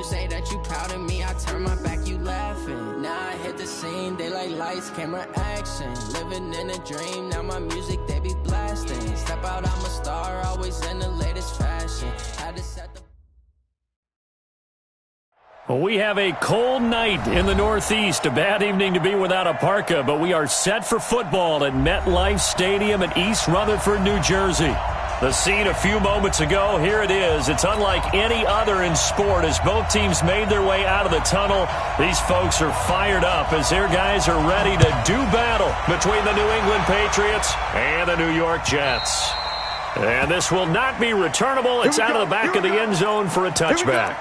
say that you proud of me, I turn my back, you laughing. Now I hit the scene, they like lights, camera, action. Living in a dream, now my music, they be blasting. Step out, I'm a star, always in the latest fashion. Had to set the... Well, we have a cold night in the Northeast. A bad evening to be without a parka, but we are set for football at MetLife Stadium in East Rutherford, New Jersey. The scene a few moments ago, here it is. It's unlike any other in sport as both teams made their way out of the tunnel. These folks are fired up as their guys are ready to do battle between the New England Patriots and the New York Jets. And this will not be returnable. It's out of the back of the end zone for a touchback.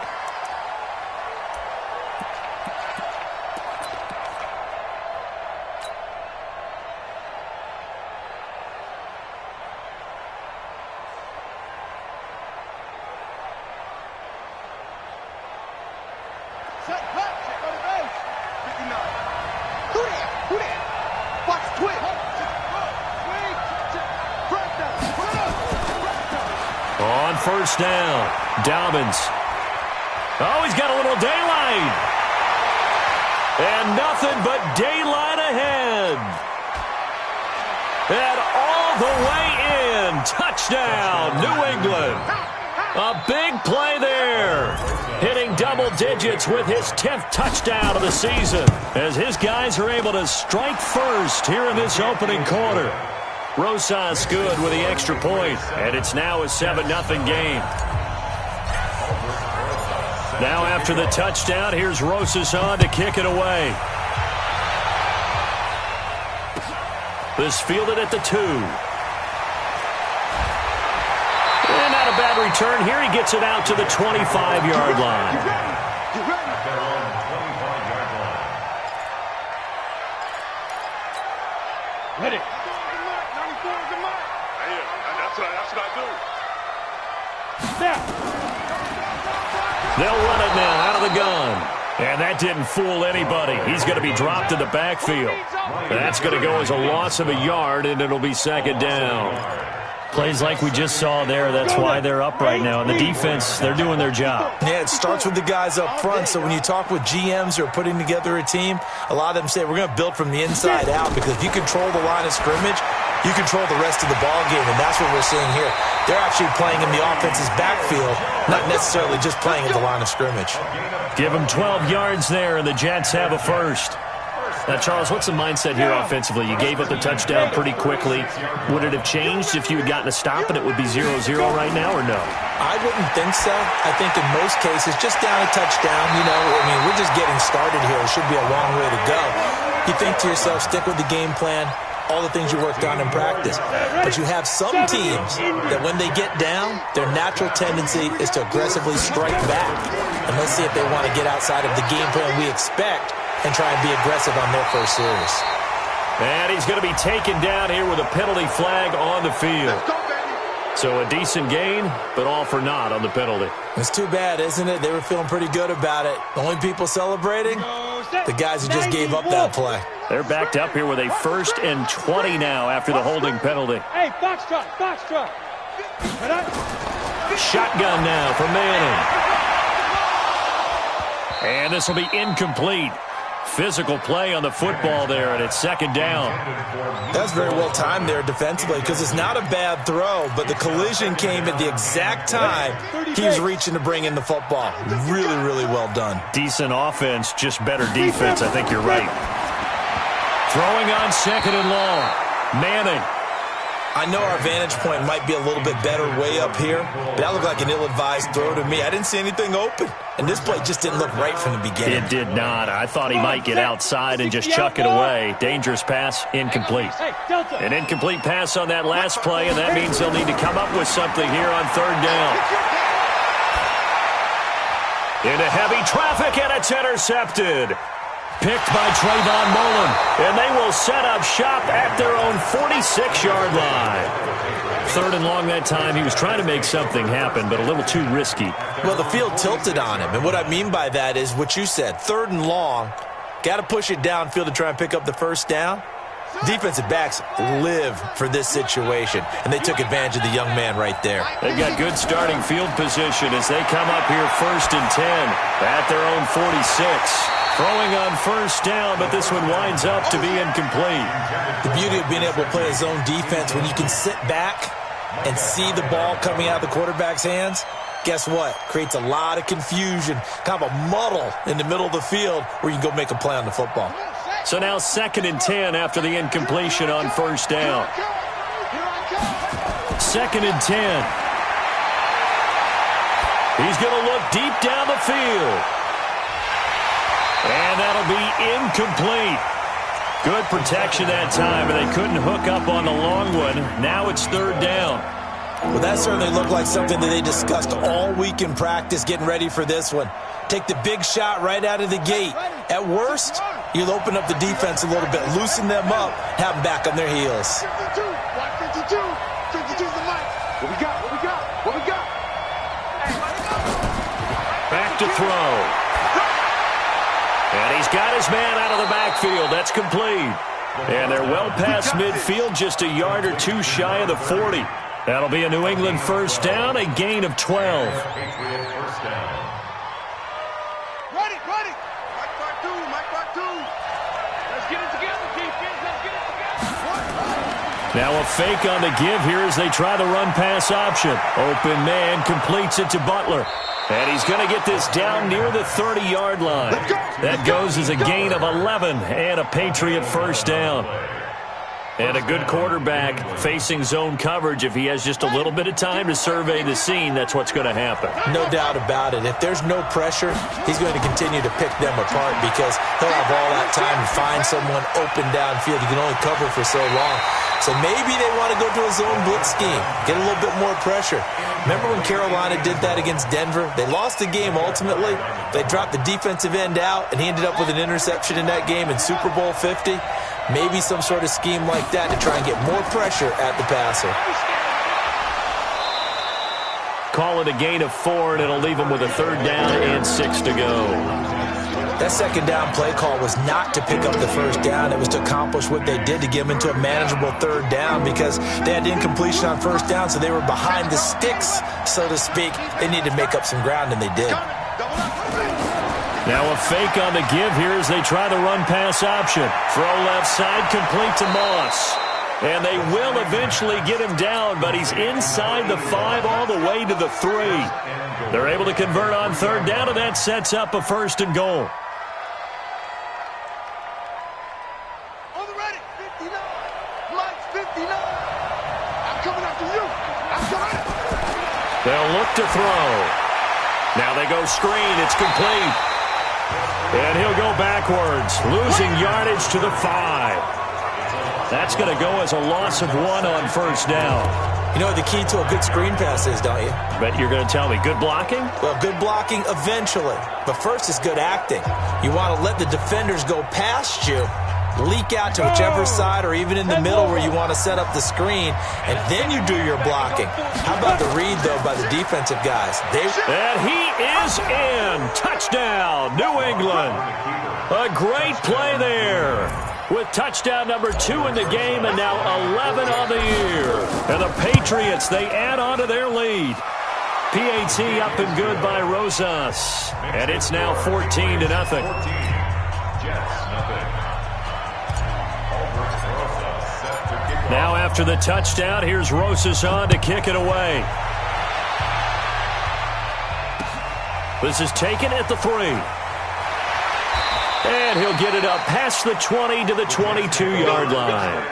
On first down, Dobbins. Oh, he's got a little daylight. And nothing but daylight ahead. And all the way in. Touchdown, New England. A big play there. Hitting double digits with his 10th touchdown of the season as his guys are able to strike first here in this opening quarter. Rosas good with the extra point, and it's now a 7-0 game. Now after the touchdown, here's Rosas on to kick it away. This fielded at the 2. And not a bad return here. He gets it out to the 25-yard line. Ready. They'll run it now out of the gun. And that didn't fool anybody. He's going to be dropped in the backfield. That's going to go as a loss of a yard, and it'll be second down. Plays like we just saw there, that's why they're up right now. And the defense, they're doing their job. Yeah, it starts with the guys up front. So when you talk with GMs who are putting together a team, a lot of them say we're going to build from the inside out, because if you control the line of scrimmage, you control the rest of the ball game, and that's what we're seeing here. They're actually playing in the offense's backfield, not necessarily just playing at the line of scrimmage. Give them 12 yards there, and the Jets have a first. Now, Charles, what's the mindset here offensively? You gave up the touchdown pretty quickly. Would it have changed if you had gotten a stop and it would be 0-0 right now, or no? I wouldn't think so. I think in most cases, just down a touchdown, we're just getting started here. It should be a long way to go. You think to yourself, stick with the game plan, all the things you worked on in practice. But you have some teams that when they get down, their natural tendency is to aggressively strike back. And let's see if they want to get outside of the game plan we expect and try and be aggressive on their first series. And he's going to be taken down here with a penalty flag on the field. So a decent gain, but all for naught on the penalty. It's too bad, isn't it? They were feeling pretty good about it. The only people celebrating, the guys who just gave up that play. They're backed up here with a 1st and 20 now after the holding penalty. Hey, box truck. Shotgun now for Manning. And this will be incomplete. Physical play on the football there, and it's second down. That's very well timed there defensively, because it's not a bad throw, but the collision came at the exact time he was reaching to bring in the football. Really, really well done. Decent offense, just better defense. I think you're right. Throwing on 2nd and long. Manning. I know our vantage point might be a little bit better way up here, but that looked like an ill-advised throw to me. I didn't see anything open, and this play just didn't look right from the beginning. It did not. I thought he might get outside and just chuck it away. Dangerous pass, incomplete. An incomplete pass on that last play, and that means they'll need to come up with something here on 3rd down. Into heavy traffic, and it's intercepted. Picked by Trayvon Mullen, and they will set up shop at their own 46-yard line. 3rd and long that time. He was trying to make something happen, but a little too risky. Well, the field tilted on him, and what I mean by that is what you said. 3rd and long, got to push it downfield to try and pick up the 1st down. Defensive backs live for this situation, and they took advantage of the young man right there. They've got good starting field position as they come up here 1st and 10 at their own 46. Throwing on first down, but this one winds up to be incomplete. The beauty of being able to play a zone defense when you can sit back and see the ball coming out of the quarterback's hands, guess what? Creates a lot of confusion, kind of a muddle in the middle of the field where you can go make a play on the football. So now 2nd and 10 after the incompletion on first down. 2nd and 10. He's going to look deep down the field. And that'll be incomplete. Good protection that time, and they couldn't hook up on the long one. Now it's 3rd down. Well, that certainly looked like something that they discussed all week in practice, getting ready for this one. Take the big shot right out of the gate. At worst, you'll open up the defense a little bit, loosen them up, have them back on their heels. 52, 52's the mic. What we got? Back to throw. And he's got his man out of the backfield. That's complete. And they're well past midfield, just a yard or two shy of the 40. That'll be a New England first down, a gain of 12. Ready. Mike part two. Let's get it together, defense. Let's get it together. Now a fake on the give here as they try the run-pass option. Open man completes it to Butler. And he's going to get this down near the 30-yard line. That goes as a gain of 11 and a Patriot first down. And a good quarterback facing zone coverage. If he has just a little bit of time to survey the scene, that's what's going to happen. No doubt about it. If there's no pressure, he's going to continue to pick them apart because he'll have all that time to find someone open downfield. He can only cover for so long. So maybe they want to go to a zone blitz scheme, get a little bit more pressure. Remember when Carolina did that against Denver? They lost the game ultimately. They dropped the defensive end out, and he ended up with an interception in that game in Super Bowl 50. Maybe some sort of scheme like that to try and get more pressure at the passer. Call it a gain of 4, and it'll leave them with a 3rd down and 6 to go. That 2nd down play call was not to pick up the first down. It was to accomplish what they did to get them into a manageable 3rd down because they had incompletion on first down, so they were behind the sticks, so to speak. They needed to make up some ground, and they did. Now a fake on the give here as they try the run-pass option. Throw left side, complete to Moss. And they will eventually get him down, but he's inside the 5 all the way to the 3. They're able to convert on 3rd down, and that sets up a 1st and goal. On the ready, 59. Mike's 59. I'm coming after you. I'm coming. They'll look to throw. Now they go screen. It's complete. And he'll go backwards, losing yardage to the 5. That's going to go as a loss of 1 on first down. You know what the key to a good screen pass is, don't you? Bet you're going to tell me good blocking? Well, good blocking eventually. But first is good acting. You want to let the defenders go past you, leak out to whichever side or even in the middle where you want to set up the screen, and then you do your blocking. How about the read, though, by the defensive guys? And he is in. Touchdown, New England. A great play there. With touchdown number 2 in the game and now 11 on the year. And the Patriots, they add on to their lead. PAT up and good by Rosas. And it's now 14-0. Now after the touchdown, here's Rosas on to kick it away. This is taken at the 3. And he'll get it up past the 20 to the 22-yard line.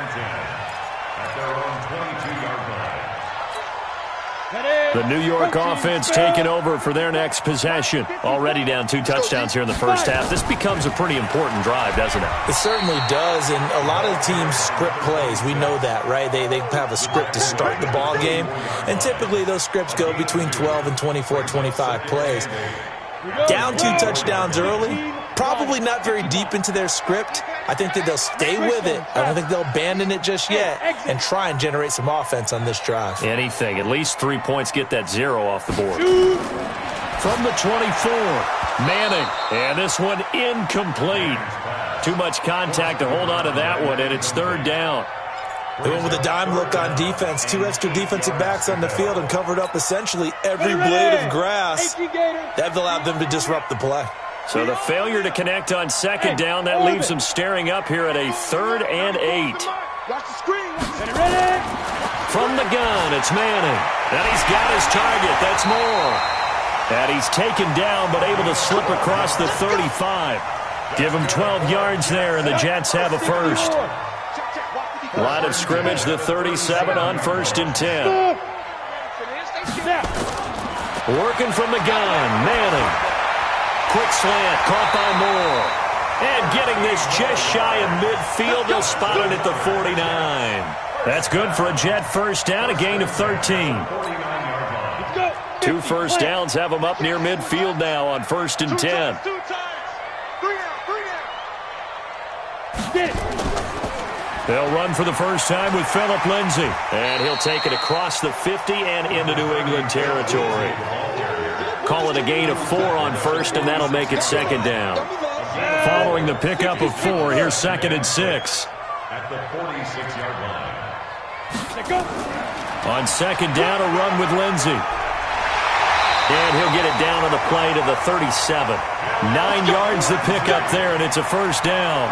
The New York offense taking over for their next possession. Already down 2 touchdowns here in the first half. This becomes a pretty important drive, doesn't it? It certainly does, and a lot of the teams script plays. We know that, right? They have a script to start the ball game, and typically those scripts go between 12 and 24, 25 plays. Down 2 touchdowns early, probably not very deep into their script. I think that they'll stay with it. I don't think they'll abandon it just yet and try and generate some offense on this drive. Anything. At least 3 points, get that 0 off the board. From the 24. Manning, and this one incomplete. Too much contact to hold on to that one, and it's third down. They went with a dime look on defense. 2 extra defensive backs on the field and covered up essentially every blade of grass. That allowed them to disrupt the play. So the failure to connect on second down, that leaves them staring up here at a 3rd and 8. Watch the screen. From the gun, it's Manning. And he's got his target. That's Moore. And he's taken down, but able to slip across the 35. Give him 12 yards there, and the Jets have a first. Line of scrimmage, the 37 on 1st and 10. Working from the gun, Manning. Quick slant, caught by Moore. And getting this just shy of midfield, they'll spot it at the 49. That's good for a Jet first down, a gain of 13. 2 first downs have them up near midfield now on 1st and 10. They'll run for the first time with Phillip Lindsay. And he'll take it across the 50 and into New England territory. Call it a gain of 4 on 1st, and that'll make it 2nd down. Following the pickup of 4, here's 2nd and 6. At the 46-yard line. On 2nd down, a run with Lindsay. And he'll get it down on the play to the 37. 9 yards the pickup there, and it's a first down.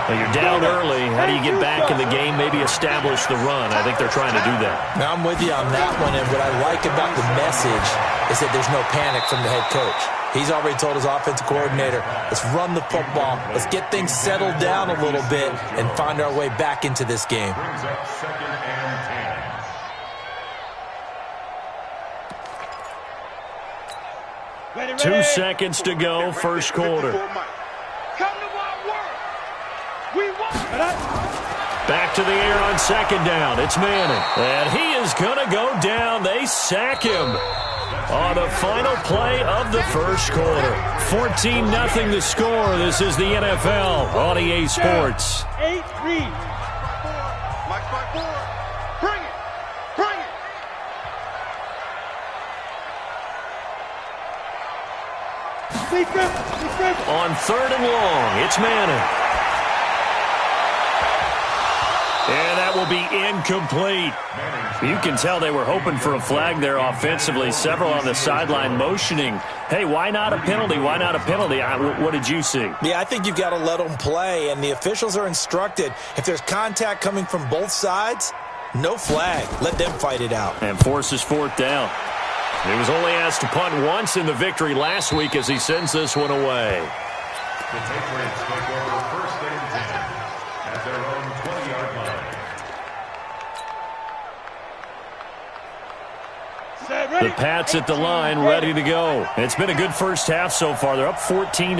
Well, you're down early. How do you get back in the game, maybe establish the run? I think they're trying to do that. Now I'm with you on that one, and what I like about the message is that there's no panic from the head coach. He's already told his offensive coordinator, let's run the football, let's get things settled down a little bit and find our way back into this game. Brings up 2nd and 10. 2 seconds to go, first quarter. Back to the air on 2nd down. It's Manning. And he is going to go down. They sack him on the final play of the first quarter. 14-0 the score. This is the NFL on EA Sports. 8-3. Mike 5-4. Bring it. Bring it. On 3rd and long, it's Manning. And that will be incomplete. You can tell they were hoping for a flag there offensively. Several on the sideline motioning, hey, why not a penalty? Why not a penalty? What did you see? Yeah, I think you've got to let them play, and the officials are instructed. If there's contact coming from both sides, no flag. Let them fight it out. And forces 4th down. He was only asked to punt once in the victory last week as he sends this one away. The Patriots take over 1st and 10 at their own 20-yard line. The Pats at the line, ready to go. It's been a good first half so far. They're up 14-0.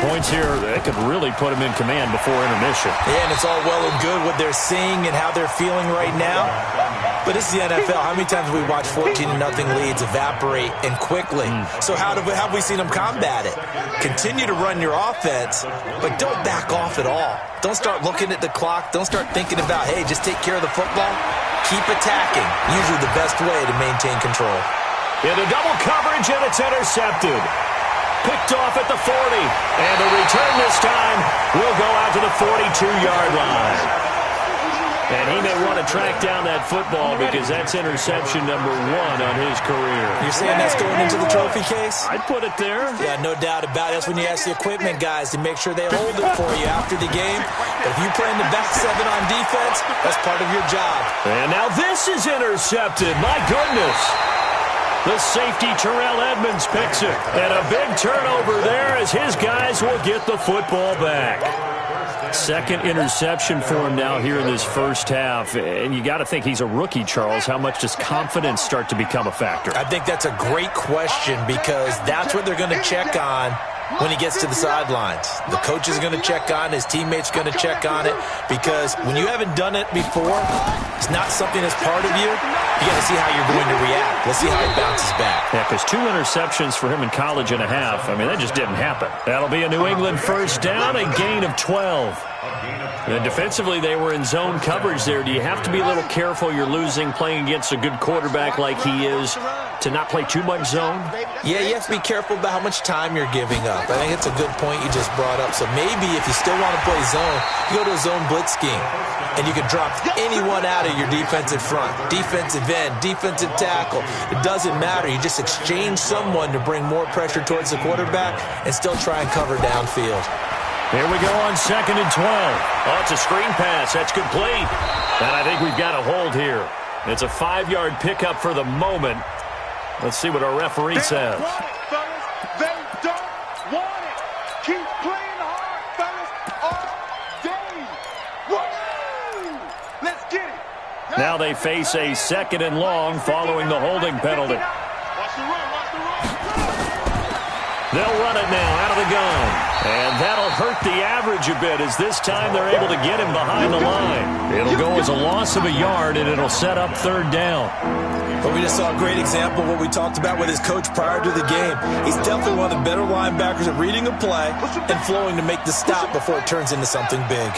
Points here, they could really put them in command before intermission. Yeah, and it's all well and good what they're seeing and how they're feeling right now. But it's the NFL. How many times have we watched 14-0 leads evaporate and quickly? So how have we seen them combat it? Continue to run your offense, but don't back off at all. Don't start looking at the clock. Don't start thinking about, hey, just take care of the football. Keep attacking. Usually the best way to maintain control. Into double coverage, and it's intercepted. Picked off at the 40. And the return this time will go out to the 42-yard line. And he may want to track down that football because that's interception number 1 on his career. You're saying that's going into the trophy case? I'd put it there. Yeah, no doubt about it. That's when you ask the equipment guys to make sure they hold it for you after the game. But if you play in the back 7 on defense, that's part of your job. And now this is intercepted. My goodness. The safety, Terrell Edmonds, picks it. And a big turnover there as his guys will get the football back. 2nd interception for him now here in this first half. And you got to think he's a rookie, Charles. How much does confidence start to become a factor? I think that's a great question because that's what they're going to check on when he gets to the sidelines. The coach is going to check on it. His teammates going to check on it because when you haven't done it before, it's not something that's part of you. You got to see how you're going to react. Let's see how he bounces back. Yeah, because 2 interceptions for him in college and a half. I mean, that just didn't happen. That'll be a New England first down, a gain of 12. And defensively, they were in zone coverage there. Do you have to be a little careful? You're losing playing against a good quarterback like he is to not play too much zone? Yeah, you have to be careful about how much time you're giving up. I think it's a good point you just brought up. So maybe if you still want to play zone, you go to a zone blitz scheme. And you can drop anyone out of your defensive front. Defensive end, defensive tackle. It doesn't matter. You just exchange someone to bring more pressure towards the quarterback and still try and cover downfield. Here we go on 2nd and 12. Oh, it's a screen pass. That's complete. And I think we've got a hold here. It's a 5-yard pickup for the moment. Let's see what our referee says. They don't want it. Keep playing hard, fellas, all day. Woo! Let's get it. Now they face a 2nd and long following the holding penalty. Watch the run, watch the run. They'll run it now out of the gun. And that'll hurt the average a bit as this time they're able to get him behind the line. It'll go as a loss of a yard, and it'll set up 3rd down. But we just saw a great example of what we talked about with his coach prior to the game. He's definitely one of the better linebackers at reading a play and flowing to make the stop before it turns into something big.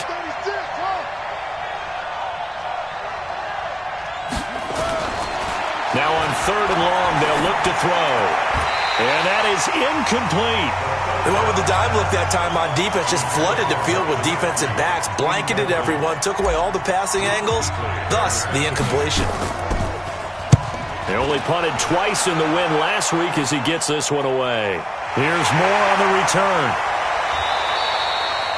Now on 3rd and long, they'll look to throw. And that is incomplete. They went with the dime look that time on defense, just flooded the field with defensive backs, blanketed everyone, took away all the passing angles, thus the incompletion. They only punted twice in the win last week as he gets this one away. Here's more on the return.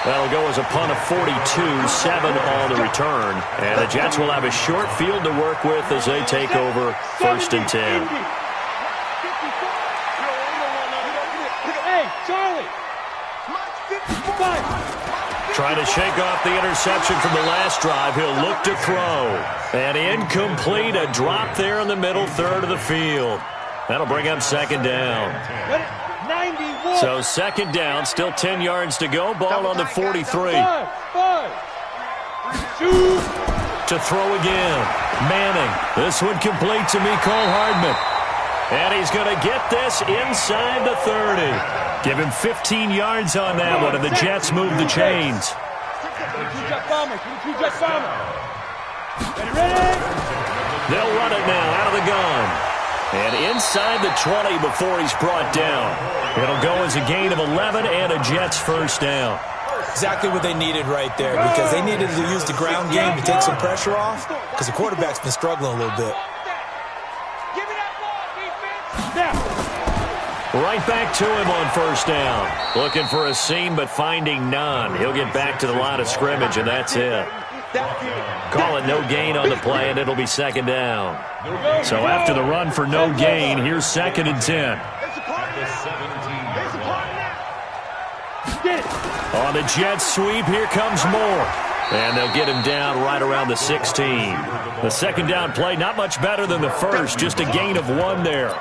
That'll go as a punt of 42, 7 on the return. And the Jets will have a short field to work with as they take over 1st and 10. Trying to shake off the interception from the last drive. He'll look to throw. And incomplete, a drop there in the middle third of the field. That'll bring up 2nd down. So 2nd down, still 10 yards to go. Ball on the 43. To throw again. Manning. This one complete to Mecole Hardman. And he's going to get this inside the 30. Give him 15 yards on that one, and the Jets move the chains. They'll run it now out of the gun. And inside the 20 before he's brought down. It'll go as a gain of 11 and a Jets 1st down. Exactly what they needed right there, because they needed to use the ground game to take some pressure off, because the quarterback's been struggling a little bit. Right back to him on 1st down. Looking for a seam, but finding none. He'll get back to the line of scrimmage, and that's it. Call it no gain on the play, and it'll be 2nd down. So after the run for no gain, here's 2nd and 10. On the Jets sweep, here comes more. And they'll get him down right around the 16. The 2nd down play, not much better than the first, just a gain of 1 there.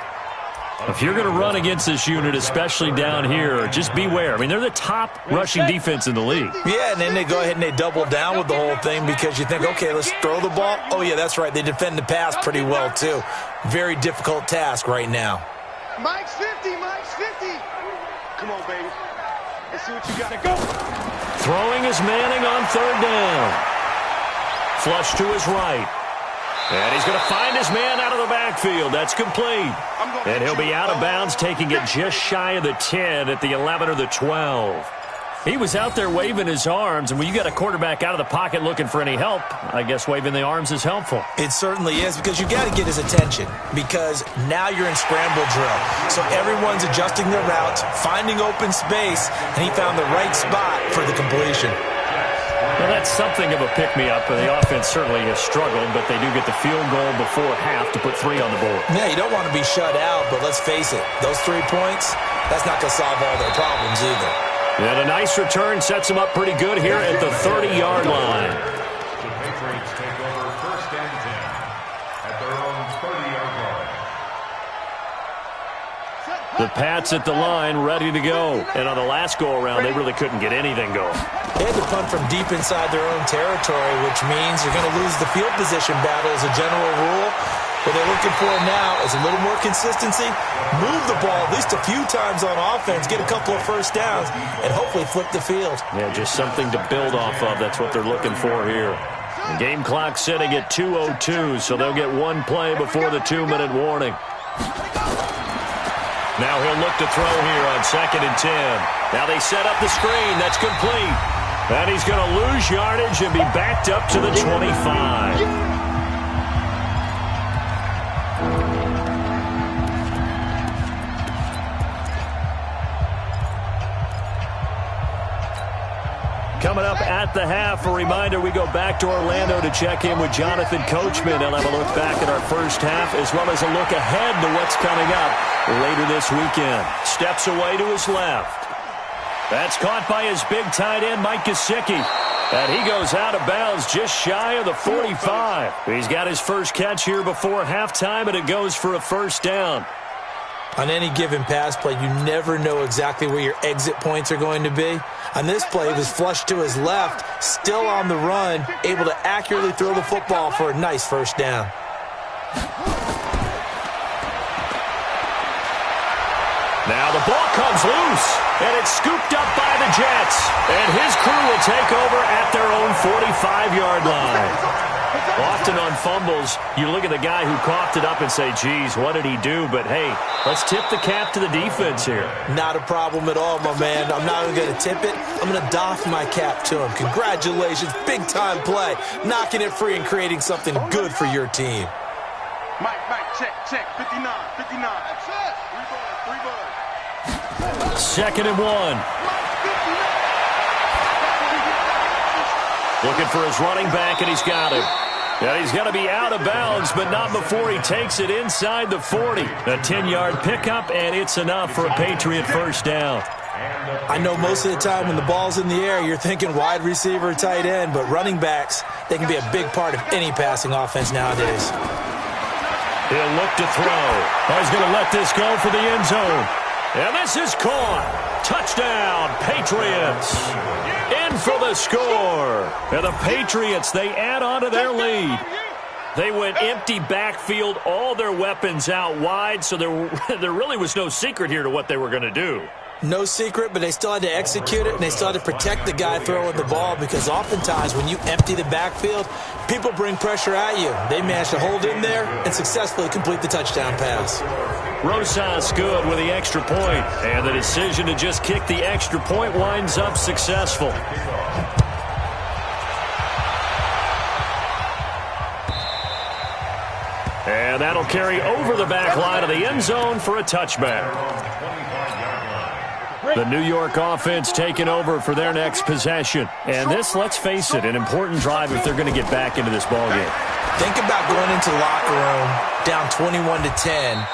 If you're going to run against this unit, especially down here, just beware. I mean, they're the top rushing defense in the league. Yeah, and then they go ahead and they double down with the whole thing because you think, okay, let's throw the ball. Oh, yeah, that's right. They defend the pass pretty well, too. Very difficult task right now. Mike's 50, Mike's 50. Come on, baby. Let's see what you got. Go. Throwing is Manning on 3rd down. Flush to his right. And he's going to find his man out of the backfield. That's complete. And he'll be out of bounds, taking it just shy of the 10 at the 11 or the 12. He was out there waving his arms, and when you got a quarterback out of the pocket looking for any help, I guess waving the arms is helpful. It certainly is, because you got to get his attention, because now you're in scramble drill. So everyone's adjusting their routes, finding open space, and he found the right spot for the completion. Well, that's something of a pick-me-up. The offense certainly has struggled, but they do get the field goal before half to put 3 on the board. Yeah, you don't want to be shut out, but let's face it, those 3 points, that's not going to solve all their problems either. And a nice return sets them up pretty good here at the 30-yard line. The Patriots take over 1st and 10 at their own 30-yard line. The Pats at the line, ready to go. And on the last go-around, they really couldn't get anything going. They had to punt from deep inside their own territory, which means you're going to lose the field position battle as a general rule. What they're looking for now is a little more consistency, move the ball at least a few times on offense, get a couple of first downs, and hopefully flip the field. Yeah, just something to build off of. That's what they're looking for here. The game clock sitting at 2:02, so they'll get one play before the 2-minute warning. Now he'll look to throw here on 2nd and 10. Now they set up the screen. That's complete. And he's going to lose yardage and be backed up to the 25. Coming up at the half, a reminder, we go back to Orlando to check in with Jonathan Coachman. He'll have a look back at our first half as well as a look ahead to what's coming up later this weekend. Steps away to his left. That's caught by his big tight end, Mike Gesicki. And he goes out of bounds just shy of the 45. He's got his first catch here before halftime, and it goes for a first down. On any given pass play, you never know exactly where your exit points are going to be. On this play, he was flushed to his left, still on the run, able to accurately throw the football for a nice first down. Now the ball comes loose, and it's scooped up by the Jets. And his crew will take over at their own 45-yard line. Often on fumbles, you look at the guy who coughed it up and say, geez, what did he do? But, hey, let's tip the cap to the defense here. Not a problem at all, my man. I'm not even going to tip it. I'm going to doff my cap to him. Congratulations, big-time play. Knocking it free and creating something good for your team. Mike, check, 59. That's it. Three birds. 2nd and 1. Looking for his running back, and he's got him. Yeah, he's going to be out of bounds, but not before he takes it inside the 40. A 10-yard pickup, and it's enough for a Patriot first down. I know most of the time when the ball's in the air, you're thinking wide receiver, tight end, but running backs, they can be a big part of any passing offense nowadays. He'll look to throw. He's going to let this go for the end zone. And this is caught. Touchdown, Patriots. In for the score. And the Patriots, they add on to their lead. They went empty backfield, all their weapons out wide, so there really was no secret here to what they were going to do. No secret, but they still had to execute it, and they still had to protect the guy throwing the ball because oftentimes when you empty the backfield, people bring pressure at you. They managed to hold in there and successfully complete the touchdown pass. Rosas good with the extra point, and the decision to just kick the extra point winds up successful. And that'll carry over the back line of the end zone for a touchback. The New York offense taking over for their next possession. And this, let's face it, an important drive if they're going to get back into this ballgame. Think about going into the locker room down 21-10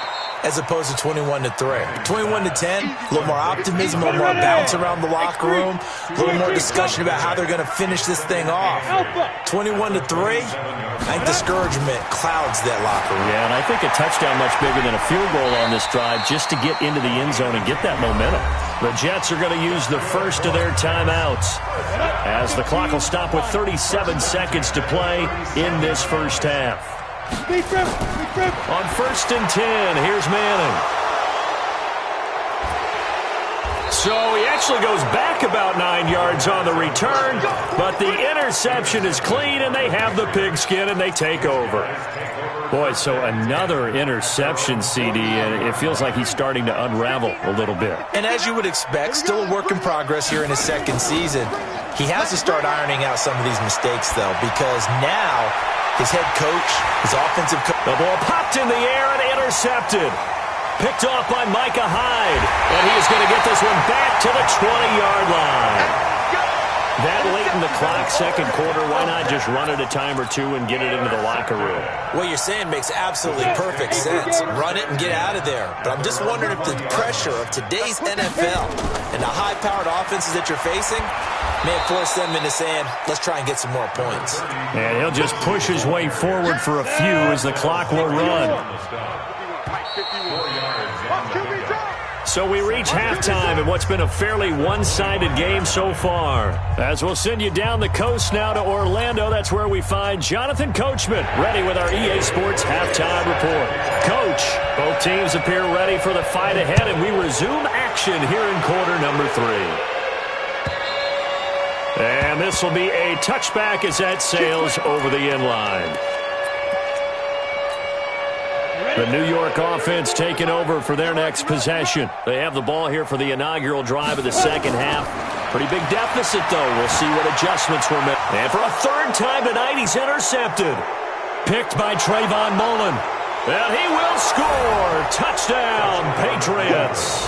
as opposed to 21-3. 21-10, a little more optimism, a little more bounce around the locker room, a little more discussion about how they're going to finish this thing off. 21-3, I think discouragement clouds that locker room. Yeah, and I think a touchdown much bigger than a field goal on this drive just to get into the end zone and get that momentum. The Jets are going to use the first of their timeouts as the clock will stop with 37 seconds to play in this first half. On 1st and 10, here's Manning. So he actually goes back about 9 yards on the return, but the interception is clean, and they have the pigskin, and they take over. Boy, so another interception, CD, and it feels like he's starting to unravel a little bit. And as you would expect, still a work in progress here in his second season. He has to start ironing out some of these mistakes, though, because now his head coach, his offensive coach. The ball popped in the air and intercepted. Picked off by Micah Hyde. And he is going to get this one back to the 20-yard line. That late in the clock, second quarter, why not just run it a time or two and get it into the locker room? What you're saying makes absolutely perfect sense. Run it and get out of there. But I'm just wondering if the pressure of today's NFL and the high-powered offenses that you're facing may have forced them into saying, let's try and get some more points. And he'll just push his way forward for a few as the clock will run. So we reach halftime in what's been a fairly one-sided game so far. As we'll send you down the coast now to Orlando, that's where we find Jonathan Coachman, ready with our EA Sports halftime report. Coach, both teams appear ready for the fight ahead, and we resume action here in quarter number 3. And this will be a touchback as that sails over the end line. The New York offense taking over for their next possession. They have the ball here for the inaugural drive of the second half. Pretty big deficit, though. We'll see what adjustments were made. And for a third time tonight, he's intercepted. Picked by Trayvon Mullen. And he will score. Touchdown, Patriots.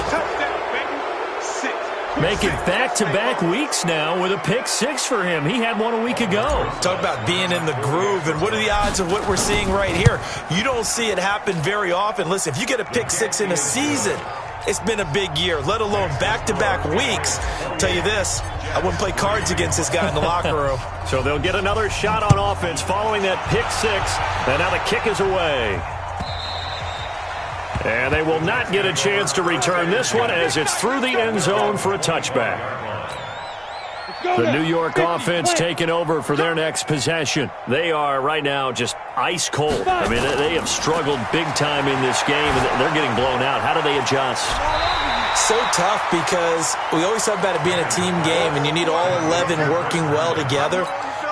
Make it back-to-back weeks now with a pick 6 for him. He had one a week ago. Talk about being in the groove, and what are the odds of what we're seeing right here? You don't see it happen very often. Listen, if you get a pick 6 in a season, it's been a big year, let alone back-to-back weeks. I'll tell you this, I wouldn't play cards against this guy in the locker room. So they'll get another shot on offense following that pick 6, and now the kick is away. And they will not get a chance to return this one as it's through the end zone for a touchback. The New York offense taking over for their next possession. They are right now just ice cold. I mean, they have struggled big time in this game, and they're getting blown out. How do they adjust? So tough because we always talk about it being a team game, and you need all 11 working well together.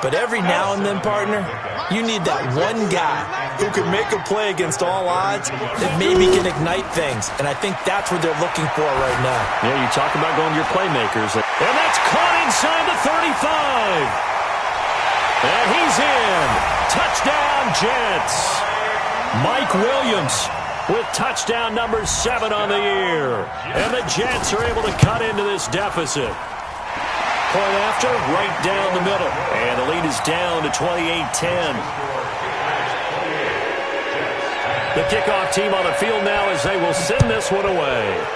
But every now and then, partner, you need that one guy who can make a play against all odds that maybe can ignite things. And I think that's what they're looking for right now. Yeah, you talk about going to your playmakers. And that's caught inside the 35. And he's in. Touchdown, Jets. Mike Williams with touchdown number 7 on the year. And the Jets are able to cut into this deficit. Point after, right down the middle. And the lead is down to 28-10. The kickoff team on the field now as they will send this one away.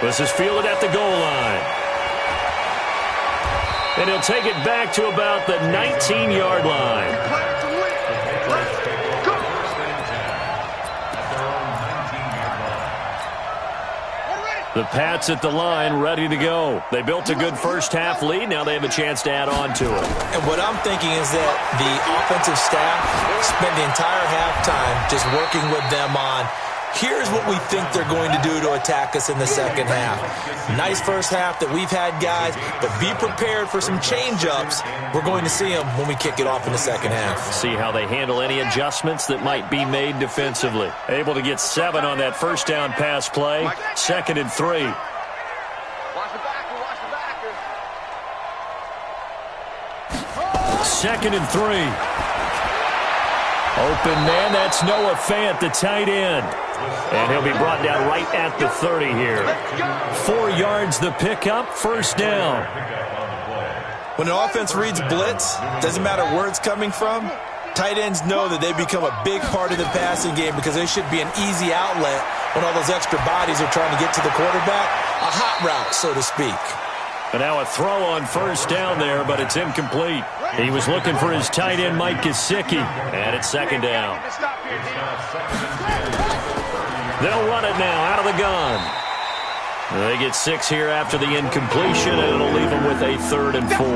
This is fielded at the goal line. And he'll take it back to about the 19-yard line. The Pats at the line, ready to go. They built a good first-half lead. Now they have a chance to add on to it. And what I'm thinking is that the offensive staff spent the entire halftime just working with them on, here's what we think they're going to do to attack us in the second half. Nice first half that we've had, guys, but be prepared for some change-ups. We're going to see them when we kick it off in the second half. See how they handle any adjustments that might be made defensively. Able to get 7 on that first down pass play. 2nd and 3. Watch the backer, watch the backer. 2nd and 3. Open man, that's Noah Fant, the tight end. And he'll be brought down right at the 30 here. 4 yards the pickup, first down. When an offense reads blitz, doesn't matter where it's coming from, tight ends know that they become a big part of the passing game because they should be an easy outlet when all those extra bodies are trying to get to the quarterback. A hot route, so to speak. And now a throw on first down there, but it's incomplete. He was looking for his tight end, Mike Gesicki, and it's 2nd down. They'll run it now out of the gun. They get 6 here after the incompletion, and it'll leave them with a 3rd and 4.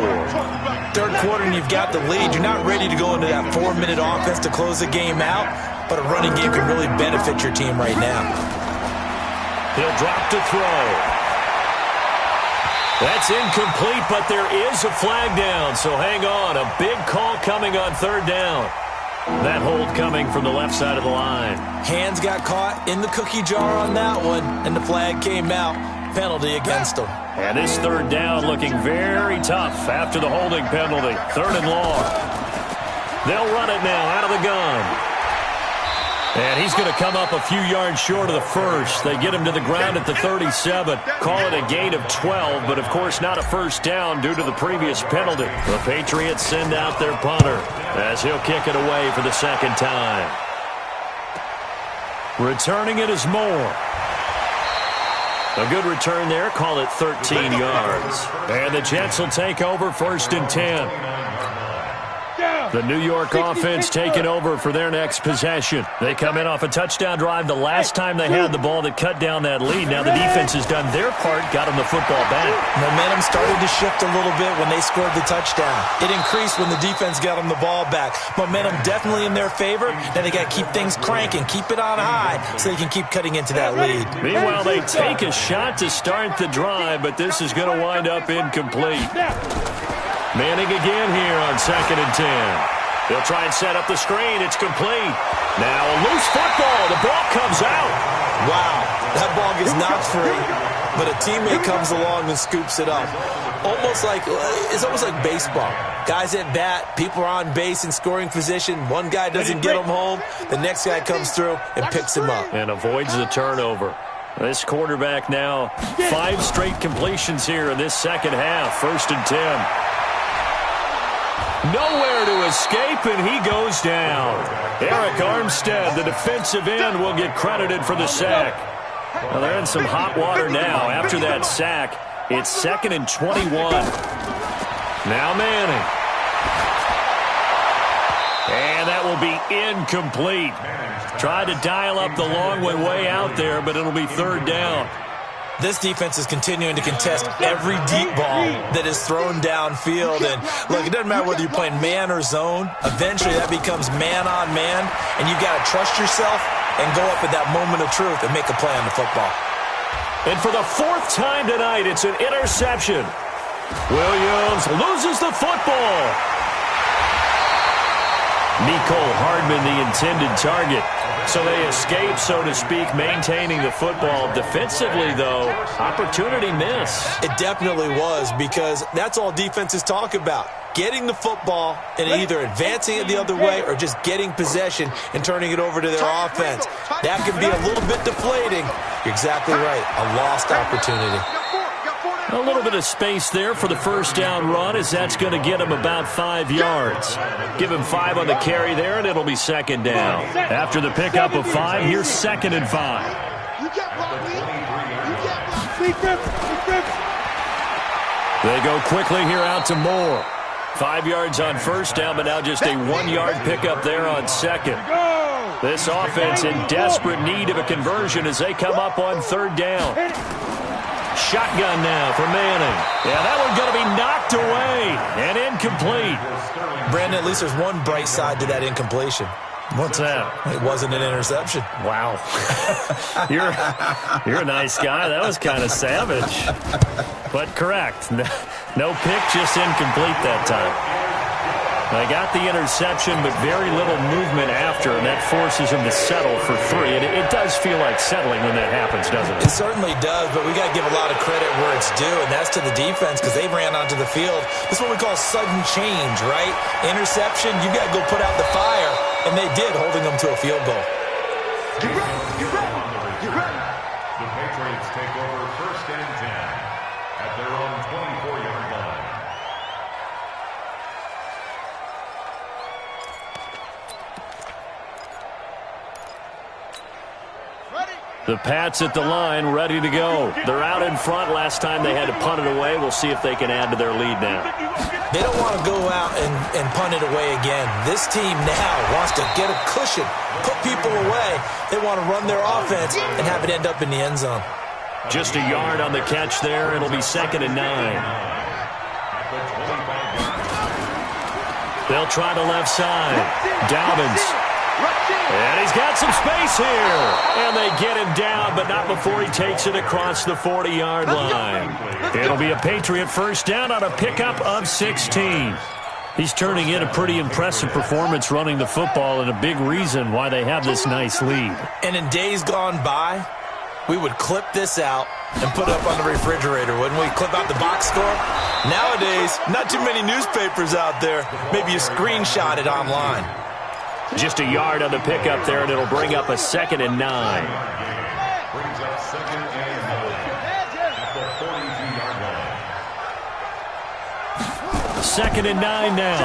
Third quarter, and you've got the lead. You're not ready to go into that 4-minute offense to close the game out, but a running game can really benefit your team right now. He'll drop to throw. That's incomplete, but there is a flag down, so hang on. A big call coming on 3rd down. That hold coming from the left side of the line. Hands got caught in the cookie jar on that one, and the flag came out. Penalty against them. And this 3rd down looking very tough after the holding penalty. 3rd and long. They'll run it now out of the gun. And he's going to come up a few yards short of the first. They get him to the ground at the 37. Call it a gain of 12, but of course not a first down due to the previous penalty. The Patriots send out their punter as he'll kick it away for the 2nd time. Returning it is Moore. A good return there. Call it 13 yards. And the Jets will take over 1st and 10. The New York offense taking over for their next possession. They come in off a touchdown drive the last time they had the ball that cut down that lead. Now the defense has done their part, got them the football back. Momentum started to shift a little bit when they scored the touchdown. It increased when the defense got them the ball back. Momentum definitely in their favor. Now they got to keep things cranking, keep it on high so they can keep cutting into that lead. Meanwhile, they take a shot to start the drive, but this is going to wind up incomplete. Manning again here on 2nd and 10. They'll try and set up the screen. It's complete. Now a loose football. The ball comes out. Wow, that ball gets knocked free, but a teammate comes along and scoops it up. It's almost like baseball. Guys at bat, people are on base in scoring position. One guy doesn't get him home. The next guy comes through and picks him up. And avoids the turnover. This quarterback now 5 straight completions here in this second half. 1st and 10. Nowhere to escape, and he goes down. Eric Armstead, the defensive end, will get credited for the sack. Well, they're in some hot water now. After that sack, it's 2nd and 21. Now Manning. And that will be incomplete. Tried to dial up the long one way out there, but it'll be 3rd down. This defense is continuing to contest every deep ball that is thrown downfield. And, look, it doesn't matter whether you're playing man or zone. Eventually, that becomes man-on-man, and you've got to trust yourself and go up at that moment of truth and make a play on the football. And for the 4th time tonight, it's an interception. Williams loses the football. Nicole Hardman, the intended target. So they escape, so to speak, maintaining the football. Defensively, though, opportunity miss. It definitely was, because that's all defenses talk about. Getting the football and either advancing it the other way or just getting possession and turning it over to their offense. That can be a little bit deflating. You're exactly right. A lost opportunity. A little bit of space there for the 1st down run, as that's going to get him about 5 yards. Give him 5 on the carry there, and it'll be 2nd down. After the pickup of 5, here's 2nd and 5. They go quickly here out to Moore. 5 yards on 1st down, but now just a 1-yard pickup there on 2nd. This offense in desperate need of a conversion as they come up on 3rd down. Shotgun now for Manning. Yeah, that one's going to be knocked away and incomplete. Brandon, at least there's one bright side to that incompletion. What's that? It wasn't an interception. Wow. You're a nice guy. That was kind of savage. But correct. No pick, just incomplete that time. They got the interception, but very little movement after, and that forces him to settle for 3. And it does feel like settling when that happens, doesn't it? It certainly does, but we got to give a lot of credit where it's due, and that's to the defense, because they ran onto the field. This is what we call sudden change, right? Interception, you got to go put out the fire, and they did, holding them to a field goal. Get ready, get ready, get ready. The Patriots take over 1st and 10 at their own 24-yard line. The Pats at the line, ready to go. They're out in front. Last time they had to punt it away. We'll see if they can add to their lead now. They don't want to go out and punt it away again. This team now wants to get a cushion, put people away. They want to run their offense and have it end up in the end zone. Just a yard on the catch there. It'll be 2nd and 9. They'll try the left side. Dobbins. And he's got some space here. And they get him down, but not before he takes it across the 40-yard line. It'll be a Patriot 1st down on a pickup of 16. He's turning in a pretty impressive performance running the football, and a big reason why they have this nice lead. And in days gone by, we would clip this out and put it up on the refrigerator, wouldn't we? Clip out the box score. Nowadays, not too many newspapers out there. Maybe you screenshot it online. Just a yard on the pickup there, and it'll bring up a 2nd and 9. Brings up 2nd and 9 at the 42-yard line. 2nd and 9 now.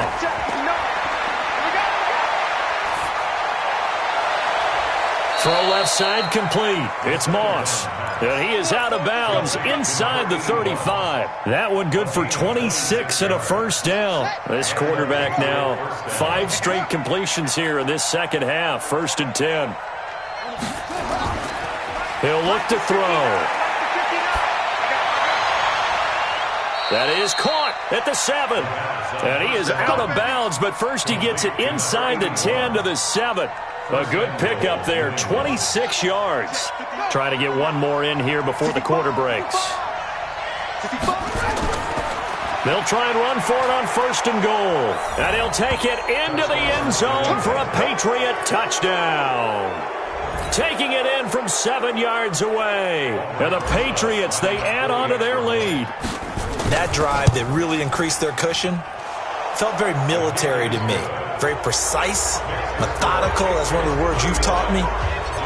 Throw left side complete. It's Moss. And he is out of bounds inside the 35. That one good for 26 and a first down. This quarterback now 5 straight completions here in this second half. 1st and 10. He'll look to throw. That is caught at the 7. And he is out of bounds, but first he gets it inside the 10 to the 7. A good pickup there, 26 yards. Trying to get one more in here before the quarter breaks. They'll try and run for it on 1st and goal. And he'll take it into the end zone for a Patriot touchdown. Taking it in from 7 yards away. And the Patriots, they add on to their lead. That drive that really increased their cushion felt very military to me. Very precise, methodical. That's one of the words you've taught me.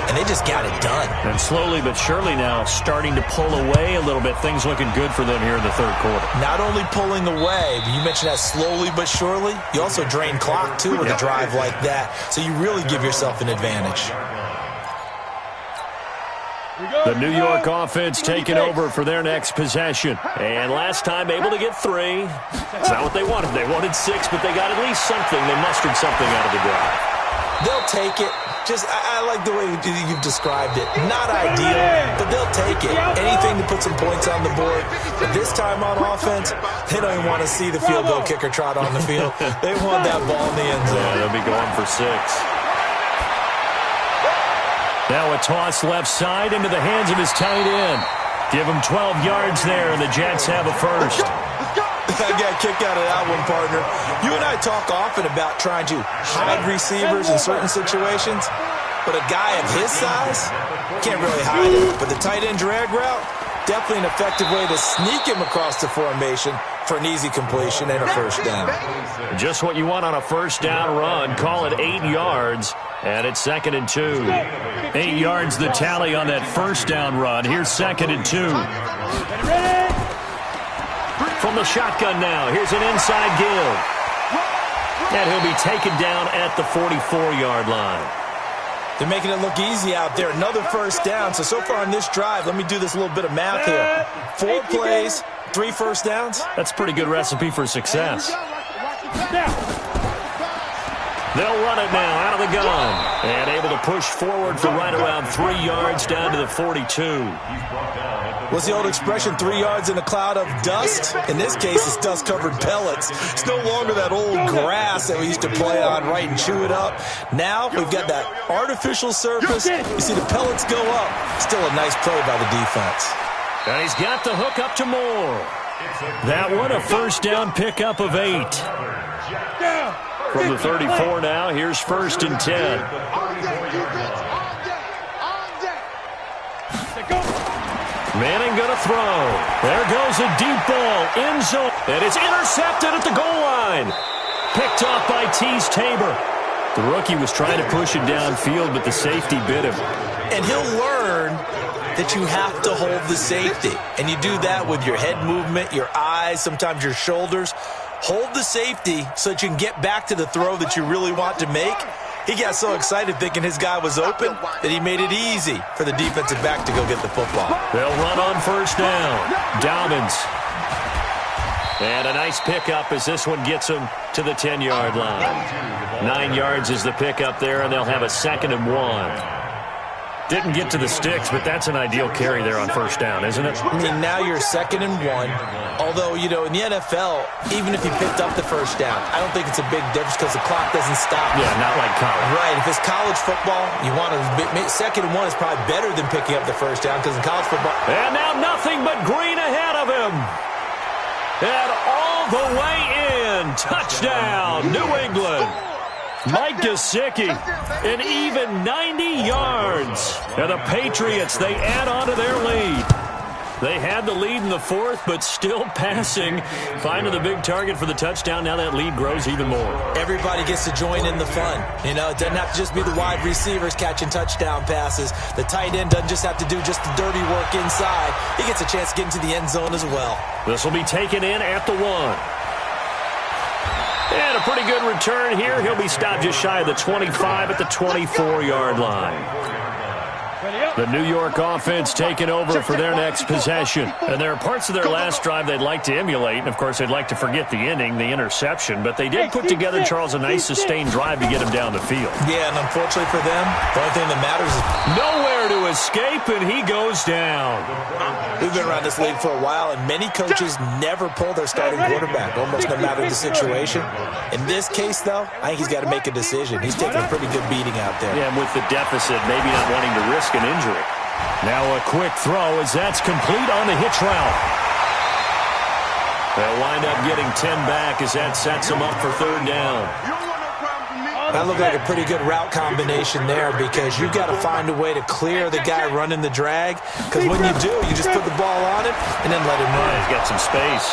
And they just got it done. And slowly but surely now starting to pull away a little bit. Things looking good for them here in the 3rd quarter. Not only pulling away, but you mentioned that slowly but surely. You also drain clock, too, with a drive like that. So you really give yourself an advantage. The New York offense taking over for their next possession. And last time able to get 3. It's not what they wanted. They wanted 6, but they got at least something. They mustered something out of the drive. They'll take it. I like the way you've described it. Not ideal, but they'll take it. Anything to put some points on the board. But this time on offense, they don't even want to see the field goal kicker trot on the field. They want that ball in the end zone. Yeah, they'll be going for 6. Now a toss left side into the hands of his tight end. Give him 12 yards there, and the Jets have a first. I got a kick out of that one, partner. You and I talk often about trying to hide receivers in certain situations, but a guy of his size can't really hide it. But the tight end drag route, definitely an effective way to sneak him across the formation for an easy completion and a first down. Just what you want on a first down run. Call it 8 yards, and it's 2nd and 2. 8 yards the tally on that first down run. Here's 2nd and 2. From the shotgun now, here's an inside give. And he'll be taken down at the 44-yard line. They're making it look easy out there. Another first down. So far on this drive, let me do this little bit of math here. 4 plays, 3 first downs. That's a pretty good recipe for success. They'll run it now out of the gun. And able to push forward for right around 3 yards down to the 42. What's the old expression, 3 yards in a cloud of dust? In this case, it's dust-covered pellets. It's no longer that old grass that we used to play on, right, and chew it up. Now we've got that artificial surface. You see the pellets go up. Still a nice play by the defense. And he's got the hook up to Moore. That one, a first down pickup of 8. From the 34 now, here's 1st and 10. Manning going to throw. There goes a deep ball. End zone. And it's intercepted at the goal line. Picked off by Tease Tabor. The rookie was trying to push it downfield, but the safety bit him. And he'll learn that you have to hold the safety. And you do that with your head movement, your eyes, sometimes your shoulders. Hold the safety so that you can get back to the throw that you really want to make. He got so excited thinking his guy was open that he made it easy for the defensive back to go get the football. They'll run on first down. Dobbins. And a nice pickup as this one gets him to the 10-yard line. 9 yards is the pickup there, and they'll have a 2nd and 1. Didn't get to the sticks, but that's an ideal carry there on first down, isn't it? I mean, now you're 2nd and 1. Although, you know, in the NFL, even if you picked up the first down, I don't think it's a big difference because the clock doesn't stop. Yeah, not like college. Right. If it's college football, you want to 2nd and 1 is probably better than picking up the first down because in college football. And now nothing but green ahead of him. And all the way in. Touchdown, New England. Mike Gesicki, an even 90 yards. And the Patriots, they add on to their lead. They had the lead in the 4th, but still passing. Finding the big target for the touchdown. Now that lead grows even more. Everybody gets to join in the fun. You know, it doesn't have to just be the wide receivers catching touchdown passes. The tight end doesn't just have to do just the dirty work inside. He gets a chance to get into the end zone as well. This will be taken in at the 1. And a pretty good return here. He'll be stopped just shy of the 25 at the 24-yard line. The New York offense taking over for their next possession. And there are parts of their last drive they'd like to emulate. And, of course, they'd like to forget the inning, the interception. But they did put together, Charles, a nice sustained drive to get him down the field. Yeah, and unfortunately for them, the only thing that matters is nowhere to escape, and he goes down. We've been around this league for a while, and many coaches never pull their starting quarterback, almost no matter the situation. In this case, though, I think he's got to make a decision. He's taking a pretty good beating out there. Yeah, and with the deficit, maybe not wanting to risk an injury. Now a quick throw as that's complete on the hitch route. They'll wind up getting 10 back as that sets them up for third down. That looked like a pretty good route combination there because you've got to find a way to clear the guy running the drag, because when you do, you just put the ball on it and then let him run. He's got some space.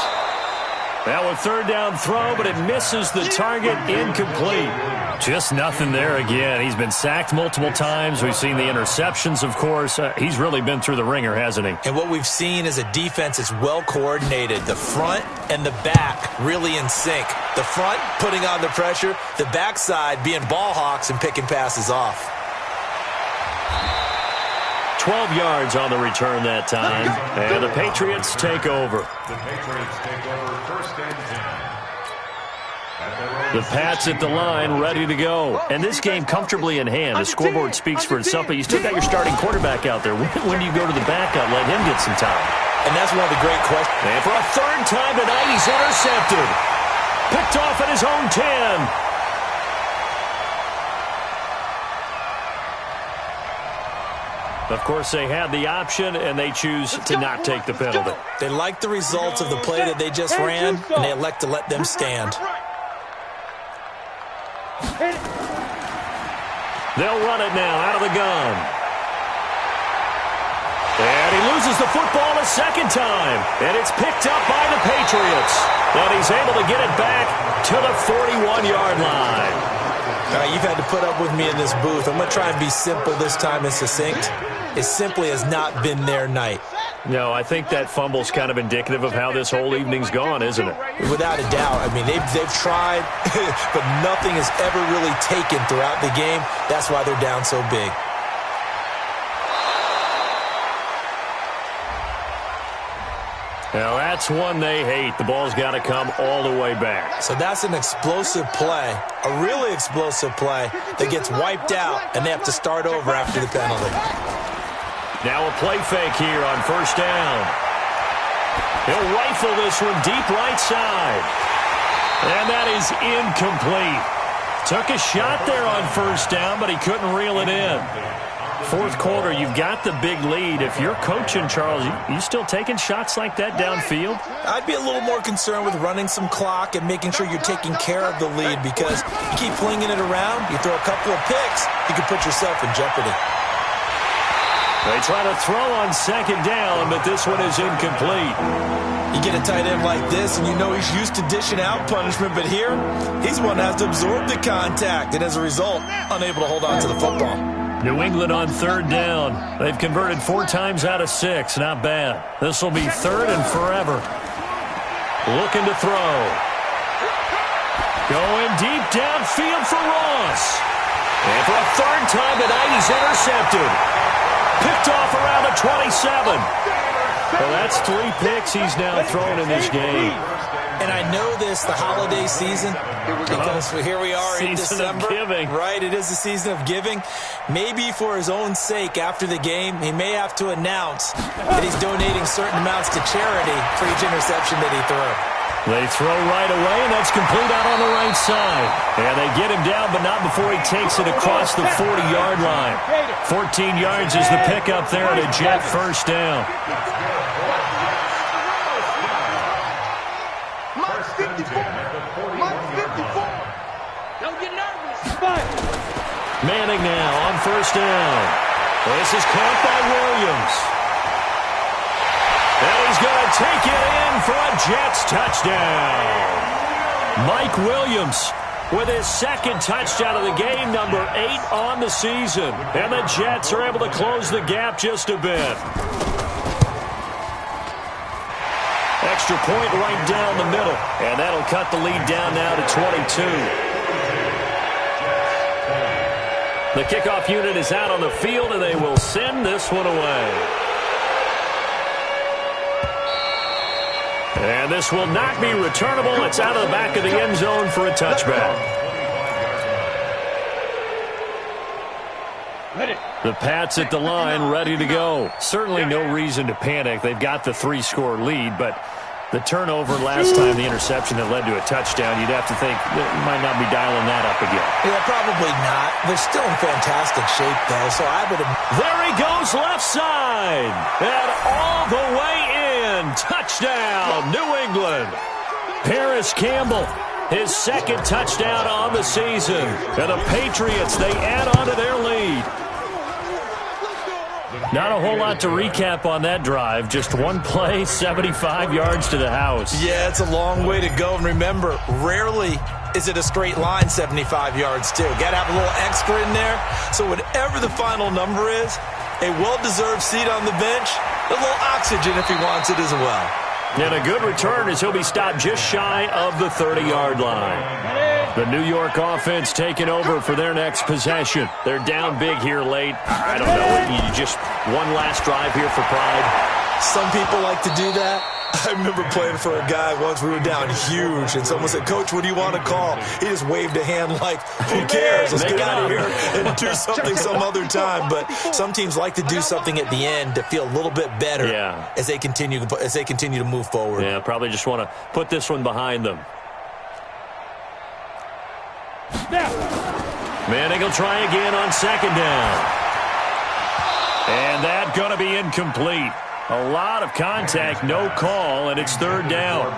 Now a third down throw, but it misses the target, incomplete. Just nothing there again. He's been sacked multiple times. We've seen the interceptions, of course. He's really been through the ringer, hasn't he? And what we've seen is a defense that's well coordinated. The front and the back really in sync. The front putting on the pressure, the backside being ball hawks and picking passes off. 12 yards on the return that time. And the Patriots take over. The Patriots take over first and 10. The Pats at the line, ready to go. And this game comfortably in hand. The scoreboard speaks for itself, but you still got your starting quarterback out there. When do you go to the backup? Let him get some time. And that's one of the great questions. And for a third time tonight, he's intercepted. Picked off at his own 10. Of course, they had the option, and they choose to not take the penalty. They like the results of the play that they just ran, and they elect to let them stand. They'll run it now out of the gun. And he loses the football a second time. And it's picked up by the Patriots. And he's able to get it back to the 41-yard line. All right, you've had to put up with me in this booth. I'm going to try and be simple this time and succinct. It simply has not been their night. No, I think that fumble's kind of indicative of how this whole evening's gone, isn't it? Without a doubt. I mean, they've tried, but nothing has ever really taken throughout the game. That's why they're down so big. Now, that's one they hate. The ball's got to come all the way back. So that's an explosive play, a really explosive play that gets wiped out, and they have to start over after the penalty. Now a play fake here on first down. He'll rifle this one deep right side. And that is incomplete. Took a shot there on first down, but he couldn't reel it in. Fourth quarter, you've got the big lead. If you're coaching, Charles, you still taking shots like that downfield? I'd be a little more concerned with running some clock and making sure you're taking care of the lead, because you keep flinging it around, you throw a couple of picks, you can put yourself in jeopardy. They try to throw on second down, but this one is incomplete. You get a tight end like this, and you know he's used to dishing out punishment, but here, he's one that has to absorb the contact, and as a result, unable to hold on to the football. New England on third down. They've converted 4 times out of 6. Not bad. This will be third and forever. Looking to throw. Going deep downfield for Ross. And for a third time tonight, he's intercepted. Picked off around the 27. Well, that's 3 picks he's now thrown in this game. And I know this, the holiday season, because here we are in December. Season of giving. Right, it is the season of giving. Maybe for his own sake after the game, he may have to announce that he's donating certain amounts to charity for each interception that he threw. They throw right away, and that's complete out on the right side. And they get him down, but not before he takes it across the 40-yard line. 14 yards is the pickup there at a Jet first down. Don't get nervous. Manning now on first down. This is caught by Williams. And he's going to take it in for a Jets touchdown. Mike Williams with his second touchdown of the game, number 8 on the season. And the Jets are able to close the gap just a bit. Extra point right down the middle. And that'll cut the lead down now to 22. The kickoff unit is out on the field, and they will send this one away. And this will not be returnable. It's out of the back of the end zone for a touchback. The Pats at the line, ready to go. Certainly no reason to panic. They've got the 3-score lead, but the turnover last time, the interception that led to a touchdown, you'd have to think that you might not be dialing that up again. Yeah, probably not. They're still in fantastic shape, though, so I would have... There he goes, left side. And all the way in. Touchdown, New England. Paris Campbell, his second touchdown on the season. And the Patriots, they add on to their lead. Not a whole lot to recap on that drive. Just one play, 75 yards to the house. Yeah, it's a long way to go. And remember, rarely is it a straight line 75 yards, too. Got to have a little extra in there. So whatever the final number is, a well-deserved seat on the bench, a little oxygen if he wants it as well. And a good return as he'll be stopped just shy of the 30-yard line. The New York offense taking over for their next possession. They're down big here late. I don't know. You just one last drive here for pride. Some people like to do that. I remember playing for a guy once. We were down huge, and someone said, "Coach, what do you want to call?" He just waved a hand like, who cares? Let's get out of here and do something some other time. But some teams like to do something at the end to feel a little bit better as they continue to move forward. Yeah, probably just want to put this one behind them. Manning will try again on second down. And that's going to be incomplete. A lot of contact, no call, and it's third down.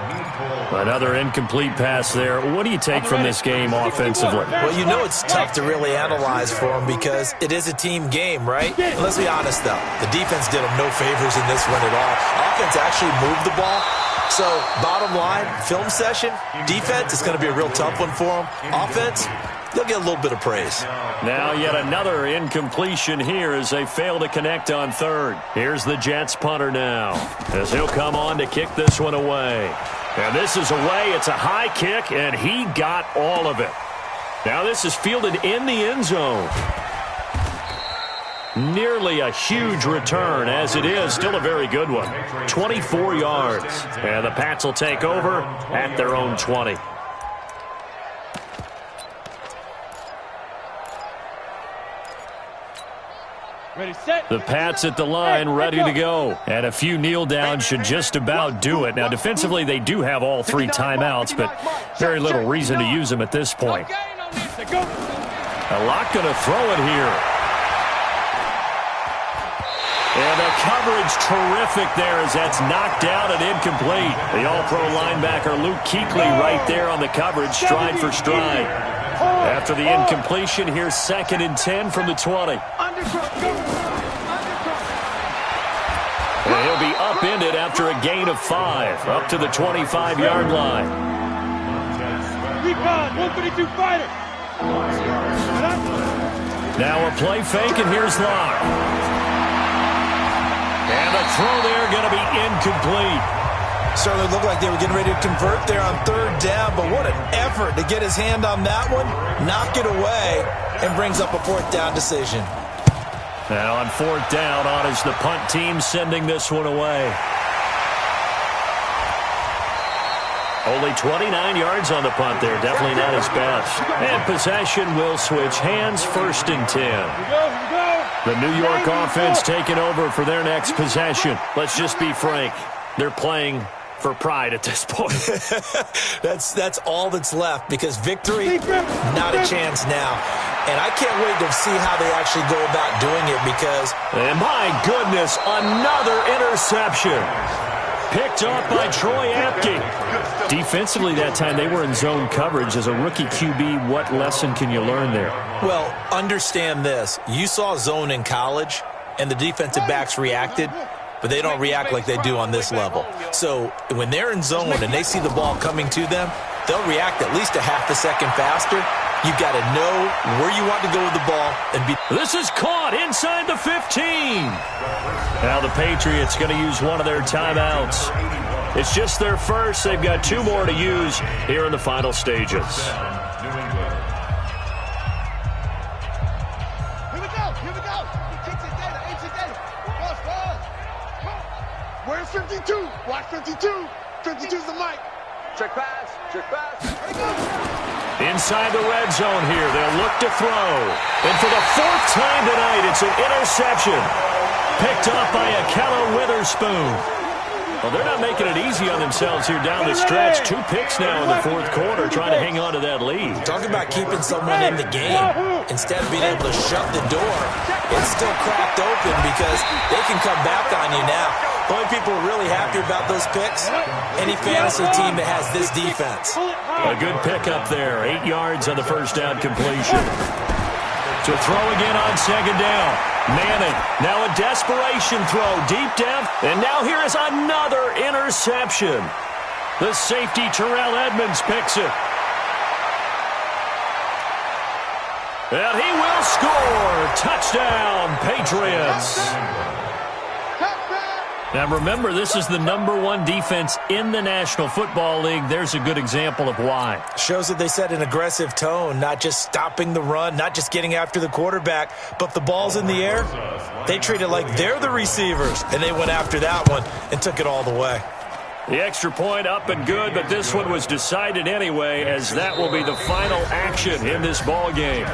Another incomplete pass there. What do you take from this game offensively? Well, you know it's tough to really analyze for them because it is a team game, right? And let's be honest, though. The defense did them no favors in this one at all. Offense actually moved the ball. So, bottom line, film session, defense, it's going to be a real tough one for them. Offense, they'll get a little bit of praise. Now yet another incompletion here as they fail to connect on third. Here's the Jets punter now as he'll come on to kick this one away. And this is away. It's a high kick, and he got all of it. Now this is fielded in the end zone. Nearly a huge return, as it is. Still a very good one. 24 yards. And the Pats will take over at their own 20. Ready, set. The Pats at the line, ready to go. And a few kneel downs should just about do it. Now, defensively, they do have all three timeouts, but very little reason to use them at this point. A lot going to throw it here. And the coverage terrific there as that's knocked down and incomplete. The all-pro linebacker Luke Kuechly right there on the coverage, stride for stride. After the incompletion, here's 2nd and 10 from the 20. And he'll be upended after a gain of 5, up to the 25-yard line. Recon, 132 fighter. Now a play fake, and here's Locke. And the throw there going to be incomplete. Certainly looked like they were getting ready to convert there on third down, but what an effort to get his hand on that one, knock it away, and brings up a 4th down decision. Now on 4th down, on is the punt team sending this one away. Only 29 yards on the punt there. Definitely not his best. And possession will switch hands, 1st and 10. Here we go. The New York offense taking over for their next possession. Let's just be frank. They're playing for pride at this point. That's all that's left because victory, not a chance now. And I can't wait to see how they actually go about doing it because... And my goodness, another interception. Picked off by Troy Apke. Defensively that time, they were in zone coverage. As a rookie QB, what lesson can you learn there? Well, understand this. You saw zone in college, and the defensive backs reacted, but they don't react like they do on this level. So when they're in zone and they see the ball coming to them, they'll react at least a half a second faster. You've got to know where you want to go with the ball and be... This is caught inside the 15. Now the Patriots going to use one of their timeouts. It's just their first. They've got 2 more to use here in the final stages. 52. Watch 52. 52's the mic. Check pass. Check pass. Inside the red zone here, they'll look to throw. And for the fourth time tonight, it's an interception. Picked up by Akello Witherspoon. Well, they're not making it easy on themselves here down the stretch. 2 picks now in the fourth quarter, trying to hang on to that lead. Talk about keeping someone in the game. Instead of being able to shut the door, it's still cracked open because they can come back on you now. The only people really happy about those picks, any fantasy team that has this defense. A good pickup there. 8 yards on the first down completion. To throw again on second down. Manning, now a desperation throw, deep depth, and now here is another interception. The safety, Terrell Edmonds, picks it. And he will score. Touchdown, Patriots. Now remember, this is the #1 defense in the National Football League. There's a good example of why. Shows that they set an aggressive tone, not just stopping the run, not just getting after the quarterback, but if the ball's in the air, they treat it like they're the receivers, and they went after that one and took it all the way. The extra point up and good, but this one was decided anyway, as that will be the final action in this ball game.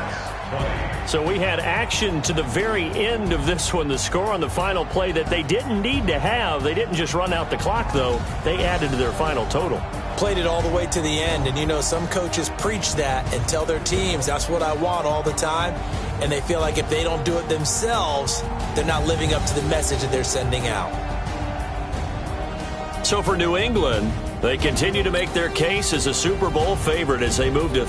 So we had action to the very end of this one. The score on the final play that they didn't need to have. They didn't just run out the clock, though. They added to their final total. Played it all the way to the end, and you know some coaches preach that and tell their teams that's what I want all the time, and they feel like if they don't do it themselves, they're not living up to the message that they're sending out. So for New England, they continue to make their case as a Super Bowl favorite as they move to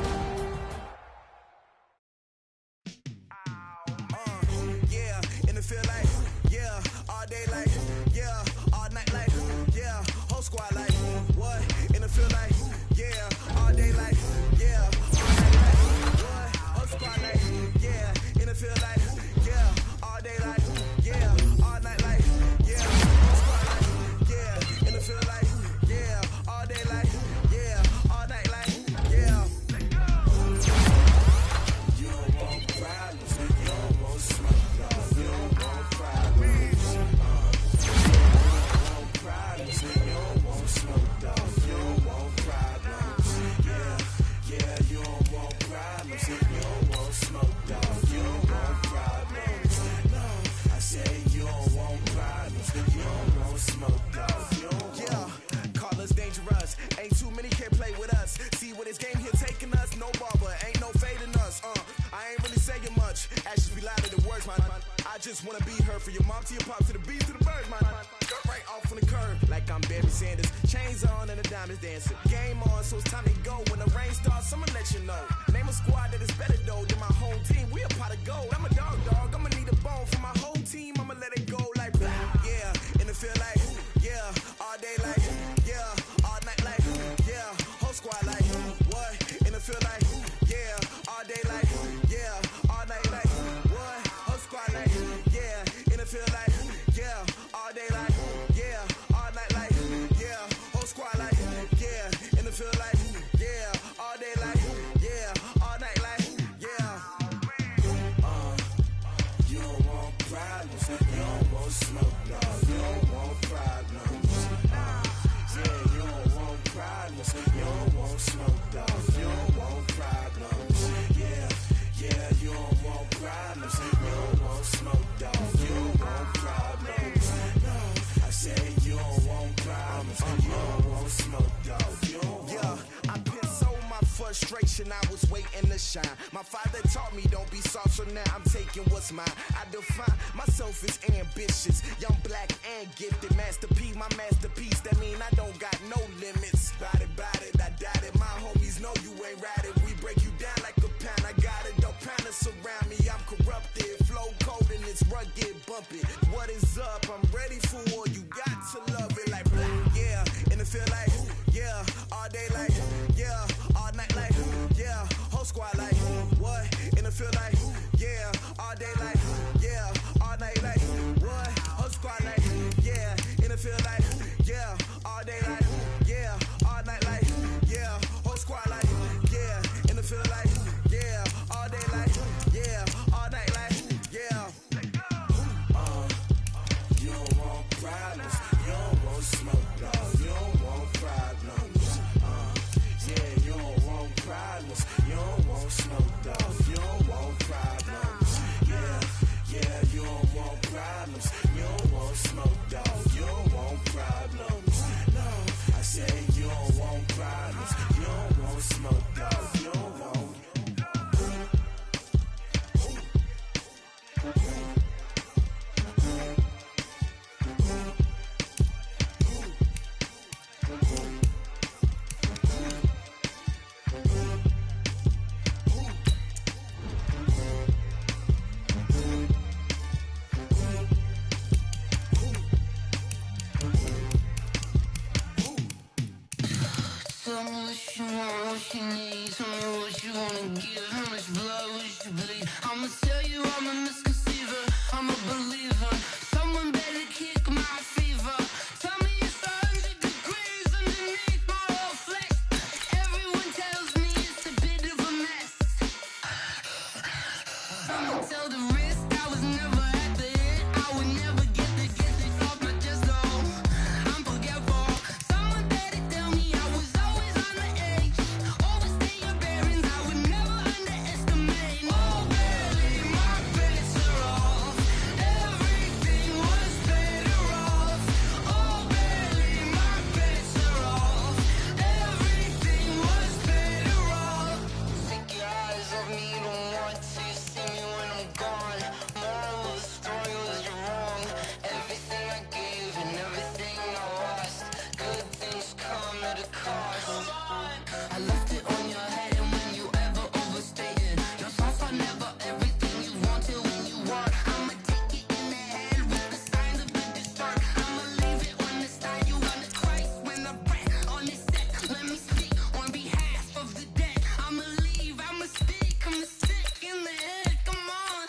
I was waiting to shine. My father taught me don't be soft, so now I'm taking what's mine. I define myself as ambitious, young, black, and gifted. Masterpiece, my masterpiece. That mean I don't got no limits. Bout it, I doubt it. My homies know you ain't ride it. We break you down like a pound. I got it, don't pound us around me. I'm corrupted, flow cold and it's rugged, bumpy. What is up? I'm ready for war. You got to love it like black, yeah. And it feel like, yeah, all day like, yeah, all night like, yeah, whole squad like, what? And it feel like, yeah, all day like, yeah, all night like, what? Whole squad like, yeah, and it feel like, yeah, all day like, yeah, all night like, yeah, whole squad like, yeah, and it feel like, yeah, all day like, yeah, all night like, yeah. You don't want problems, you don't want Tell me what you want, what you need. Tell me what you wanna give. How much blood would you bleed? I'ma tell you I'm a misconceiver. I'm a believer. Someone better kick my fever. Tell me it's 100 degrees underneath my whole flesh. Everyone tells me it's a bit of a mess. I'ma tell the risk I was never at the end. I would never get this off my chest though. I'm forgetful. Someone better tell me I was always on the edge. Overstay your bearings, I would never underestimate. Oh, barely, my bets are off. Everything was better off. Oh, barely, my bets are off. Everything was better off. Take your eyes off me, don't want to see me when I'm gone. Moral of the story was you're wrong. Everything I gave and everything I lost. Good things come at a cost. I left it on your head, and when you ever overstated, your thoughts are never everything you wanted when you were. I'ma take it in the head with the signs of the dessert. I'ma leave it on the side. You wanna Christ when I breath on this set. Let me speak on behalf of the dead. I'ma leave, I'ma speak, I'm sick in the head. Come on,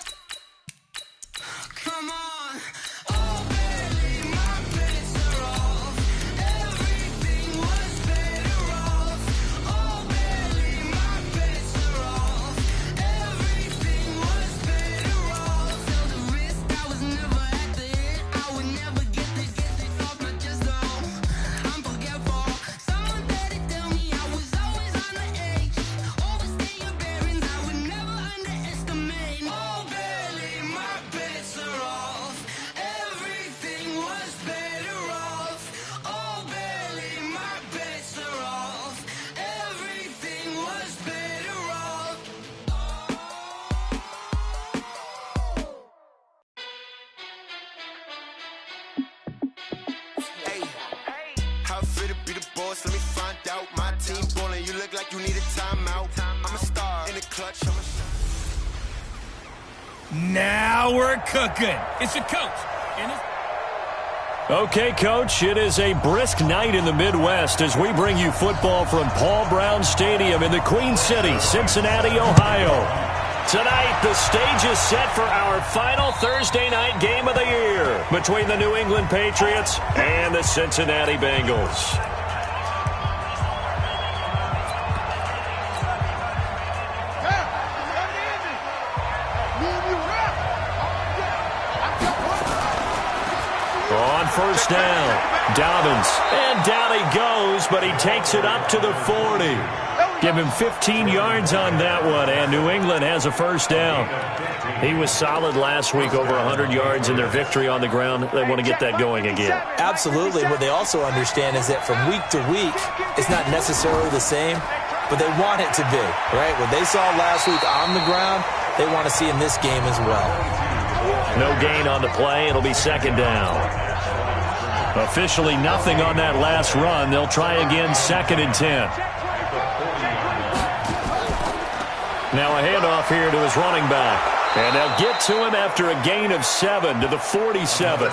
come on. Oh, barely, my bets are off. Everything was better off. Oh, barely, my bets are off. Everything was better off. Tell the risk I was never at the end. I would never get this off my chest though. I'm forgetful. Someone better tell me I was always on the edge. Overstay your bearings, I would never underestimate. Oh, barely, my bets are off. Everything was better off. Oh, barely, my bets are off. Everything was better off. Hey, how it feel to be the boss? Let me find out. My team ballin', you look like you need a timeout. I'm a star in the clutch. Now we're cooking. It's the coach. Okay, Coach, it is a brisk night in the Midwest as we bring you football from Paul Brown Stadium in the Queen City, Cincinnati, Ohio. Tonight, the stage is set for our final Thursday night game of the year between the New England Patriots and the Cincinnati Bengals. On first down, Dobbins, and down he goes, but he takes it up to the 40. Give him 15 yards on that one, and New England has a first down. He was solid last week, over 100 yards in their victory on the ground. They want to get that going again. Absolutely. What they also understand is that from week to week, it's not necessarily the same, but they want it to be, right? What they saw last week on the ground, they want to see in this game as well. No gain on the play. It'll be second down. Officially nothing on that last run. They'll try again, 2nd and 10. Now a handoff here to his running back. And they'll get to him after a gain of 7 to the 47.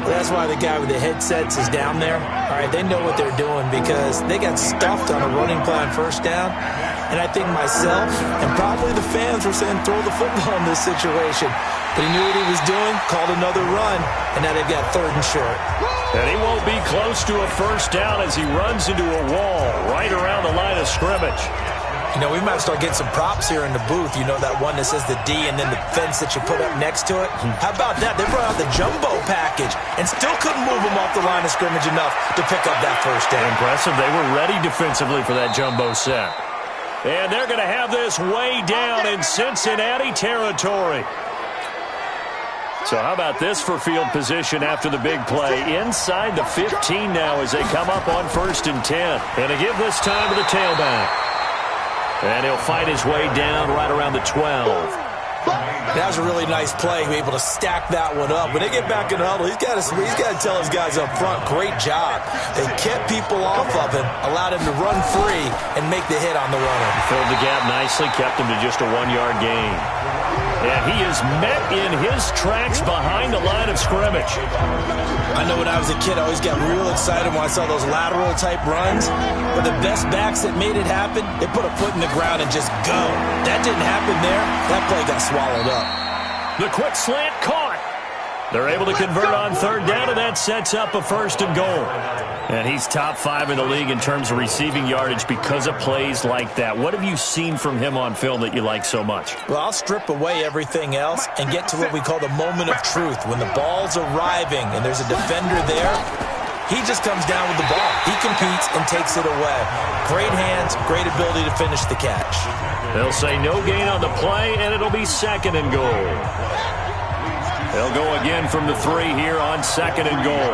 That's why the guy with the headsets is down there. All right, they know what they're doing because they got stuffed on a running play on first down. And I think myself and probably the fans were saying throw the football in this situation. But he knew what he was doing, called another run, and now they've got 3rd and short. And he won't be close to a first down as he runs into a wall right around the line of scrimmage. You know, we might start getting some props here in the booth. You know, that one that says the D and then the fence that you put up next to it? How about that? They brought out the jumbo package and still couldn't move them off the line of scrimmage enough to pick up that first down. Impressive. They were ready defensively for that jumbo set. And they're going to have this way down in Cincinnati territory. So how about this for field position after the big play? Inside the 15 now as they come up on 1st and 10. And to give this time to the tailback. And he'll fight his way down right around the 12. That was a really nice play, be able to stack that one up. When they get back in the huddle, he's got to tell his guys up front, great job. They kept people off of him, allowed him to run free and make the hit on the runner. Filled the gap nicely, kept him to just a 1-yard gain. And he is met in his tracks behind the line of scrimmage. I know when I was a kid, I always got real excited when I saw those lateral-type runs. But the best backs that made it happen, they put a foot in the ground and just go. That didn't happen there. That play got swallowed up. The quick slant caught. They're able to convert on third down, and that sets up a first and goal. And he's top 5 in the league in terms of receiving yardage because of plays like that. What have you seen from him on film that you like so much? Well, I'll strip away everything else and get to what we call the moment of truth. When the ball's arriving and there's a defender there, he just comes down with the ball. He competes and takes it away. Great hands, great ability to finish the catch. They'll say no gain on the play, and it'll be second and goal. They'll go again from the 3 here on second and goal.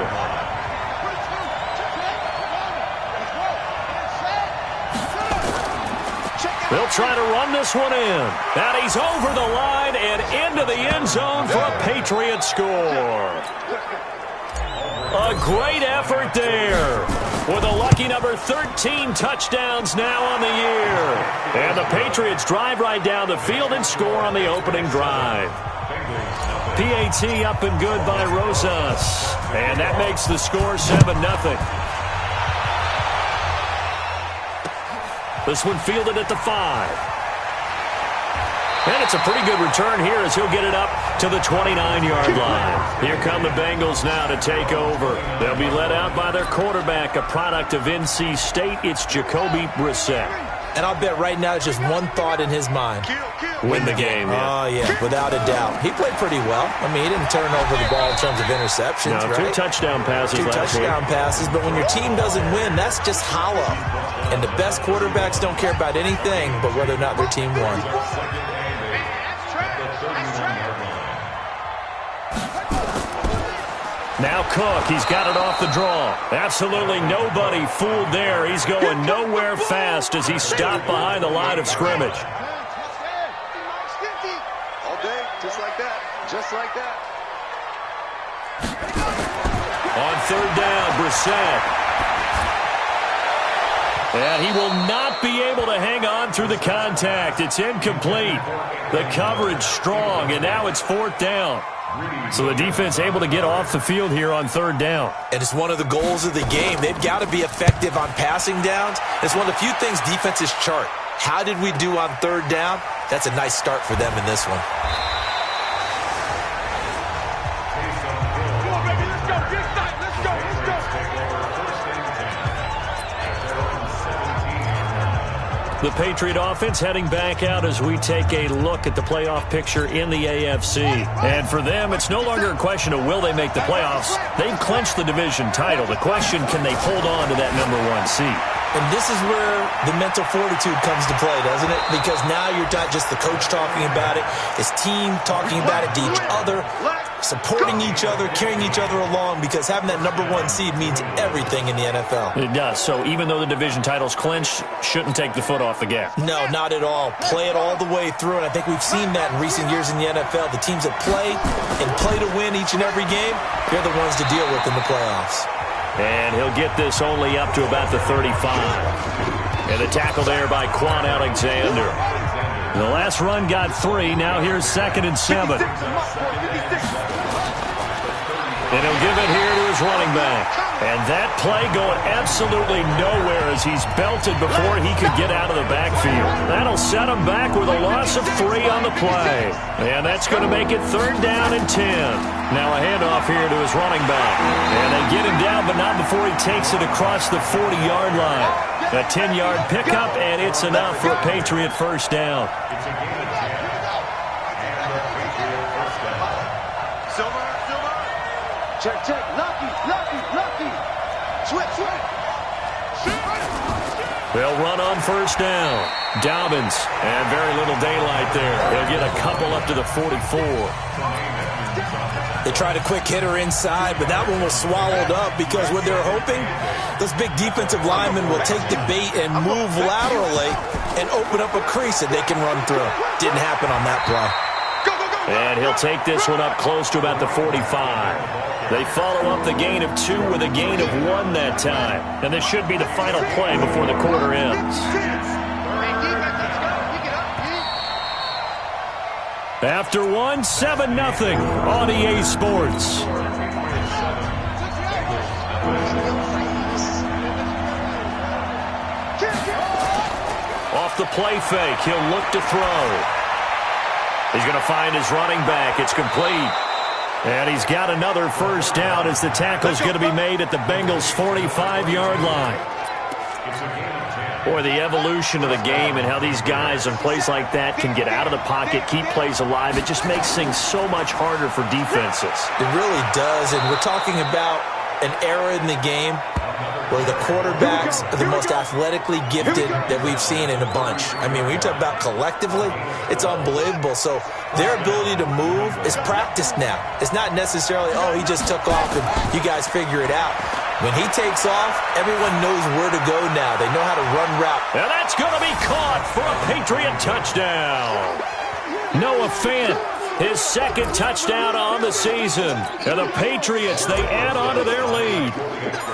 They'll try to run this one in. And he's over the line and into the end zone for a Patriot score. A great effort there. With a lucky number 13 touchdowns now on the year. And the Patriots drive right down the field and score on the opening drive. PAT up and good by Rosas. And that makes the score 7-0. This one fielded at the 5. And it's a pretty good return here as he'll get it up to the 29-yard line. Here come the Bengals now to take over. They'll be led out by their quarterback, a product of NC State. It's Jacoby Brissett. And I'll bet right now it's just one thought in his mind. Win the game, yeah. Oh, yeah, without a doubt. He played pretty well. I mean, he didn't turn over the ball in terms of interceptions, no, right? 2 touchdown passes last week. 2 touchdown passes, but when your team doesn't win, that's just hollow. And the best quarterbacks don't care about anything but whether or not their team won. Now Cook, he's got it off the draw. Absolutely nobody fooled there. He's going nowhere fast as he's stopped behind the line of scrimmage. All day, just like that. Just like that. On third down, Brissett. And he will not be able to hang on through the contact. It's incomplete. The coverage strong, and now it's 4th down. So the defense able to get off the field here on third down. And it's one of the goals of the game. They've got to be effective on passing downs. It's one of the few things defenses chart. How did we do on third down? That's a nice start for them in this one. Come on, baby, let's go. Get excited. Let's go. Let's go. The Patriot offense heading back out as we take a look at the playoff picture in the AFC. And for them, it's no longer a question of will they make the playoffs. They've clinched the division title. The question, can they hold on to that #1 seed? And this is where the mental fortitude comes to play, doesn't it? Because now you're not just the coach talking about it. It's team talking about it to each other, supporting each other, carrying each other along, because having that #1 seed means everything in the NFL. It does. So even though the division title's clinched, shouldn't take the foot off the gas. No, not at all. Play it all the way through, and I think we've seen that in recent years in the NFL. The teams that play and play to win each and every game, they're the ones to deal with in the playoffs. And he'll get this only up to about the 35. And the tackle there by Quan Alexander. The last run got 3. Now here's 2nd and 7. And he'll give it here to his running back. And that play going absolutely nowhere as he's belted before he could get out of the backfield. That'll set him back with a loss of 3 on the play. And that's going to make it 3rd down and 10. Now a handoff here to his running back. And they get him down, but not before he takes it across the 40-yard line. A 10-yard pickup, and it's enough for a Patriot first down. Check, check. Lucky, lucky, lucky. Switch, switch. They'll run on first down. Dobbins, and very little daylight there. They'll get a couple up to the 44. They tried a quick hitter inside, but that one was swallowed up because what they're hoping, those big defensive linemen will take the bait and move laterally and open up a crease that they can run through. Didn't happen on that play. And he'll take this one up close to about the 45. They follow up the gain of 2 with a gain of 1 that time. And this should be the final play before the quarter ends. After one, 7-0 on EA Sports. Off the play fake, he'll look to throw. He's going to find his running back. It's complete. And he's got another first down as the tackle's going to be made at the Bengals' 45-yard line. Boy, the evolution of the game and how these guys on plays like that can get out of the pocket, keep plays alive, it just makes things so much harder for defenses. It really does, and we're talking about an era in the game where the quarterbacks are the most athletically gifted that we've seen in a bunch. I mean, when you talk about collectively, it's unbelievable. So their ability to move is practiced now. It's not necessarily, oh, he just took off and you guys figure it out. When he takes off, everyone knows where to go now. They know how to run route. And that's going to be caught for a Patriot touchdown. Noah Fant, his second touchdown on the season. And the Patriots, they add on to their lead.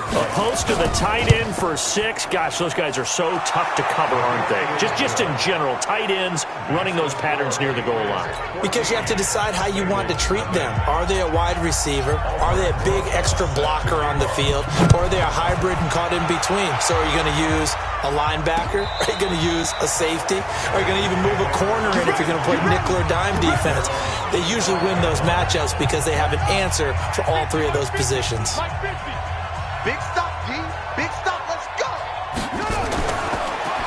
A post to the tight end for 6. Gosh, those guys are so tough to cover, aren't they? Just in general, tight ends running those patterns near the goal line. Because you have to decide how you want to treat them. Are they a wide receiver? Are they a big extra blocker on the field? Or are they a hybrid and caught in between? So are you going to use a linebacker? Are you going to use a safety? Are you going to even move a corner in if you're going to play nickel or dime defense? They usually win those matchups because they have an answer for all three of those positions. Big stop, G. Big stop. Let's go.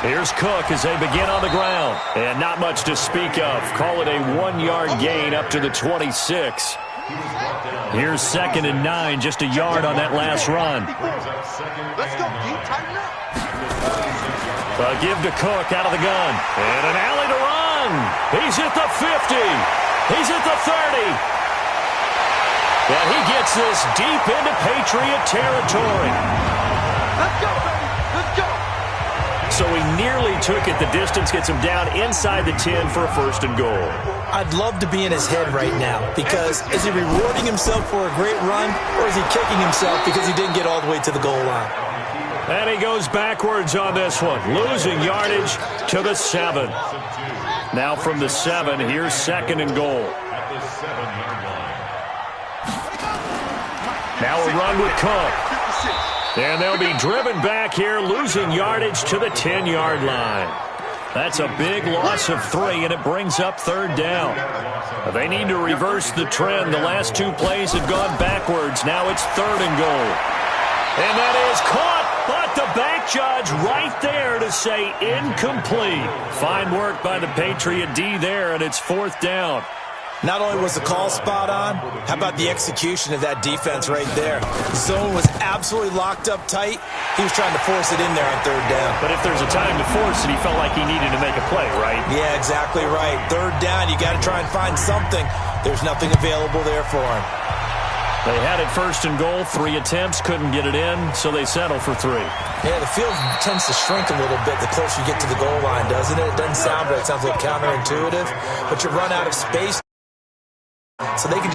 Here's Cook as they begin on the ground. And not much to speak of. Call it a 1-yard gain up to the 26. Here's 2nd and 9, just a yard on that last run. Let's go, G. Tighten up. A give to Cook out of the gun. And an alley to run. He's at the 50. He's at the 30. And he gets this deep into Patriot territory. Let's go, baby. Let's go. So he nearly took it. The distance gets him down inside the 10 for a 1st and goal. I'd love to be in his head right now because is he rewarding himself for a great run or is he kicking himself because he didn't get all the way to the goal line? And he goes backwards on this one, losing yardage to the 7. Now from the 7, here's 2nd and goal. Now a run with Cook. And they'll be driven back here, losing yardage to the 10-yard line. That's a big loss of 3, and it brings up 3rd down. They need to reverse the trend. The last 2 plays have gone backwards. Now it's 3rd and goal. And that is caught, but the back judge right there to say incomplete. Fine work by the Patriot D there, and it's 4th down. Not only was the call spot on, how about the execution of that defense right there? The zone was absolutely locked up tight. He was trying to force it in there on 3rd down. But if there's a time to force it, he felt like he needed to make a play, right? Yeah, exactly right. 3rd down, you got to try and find something. There's nothing available there for him. They had it 1st and goal, 3 attempts, couldn't get it in, so they settle for 3. Yeah, the field tends to shrink a little bit the closer you get to the goal line, doesn't it? It doesn't sound right. It sounds like counterintuitive, but you run out of space. So they can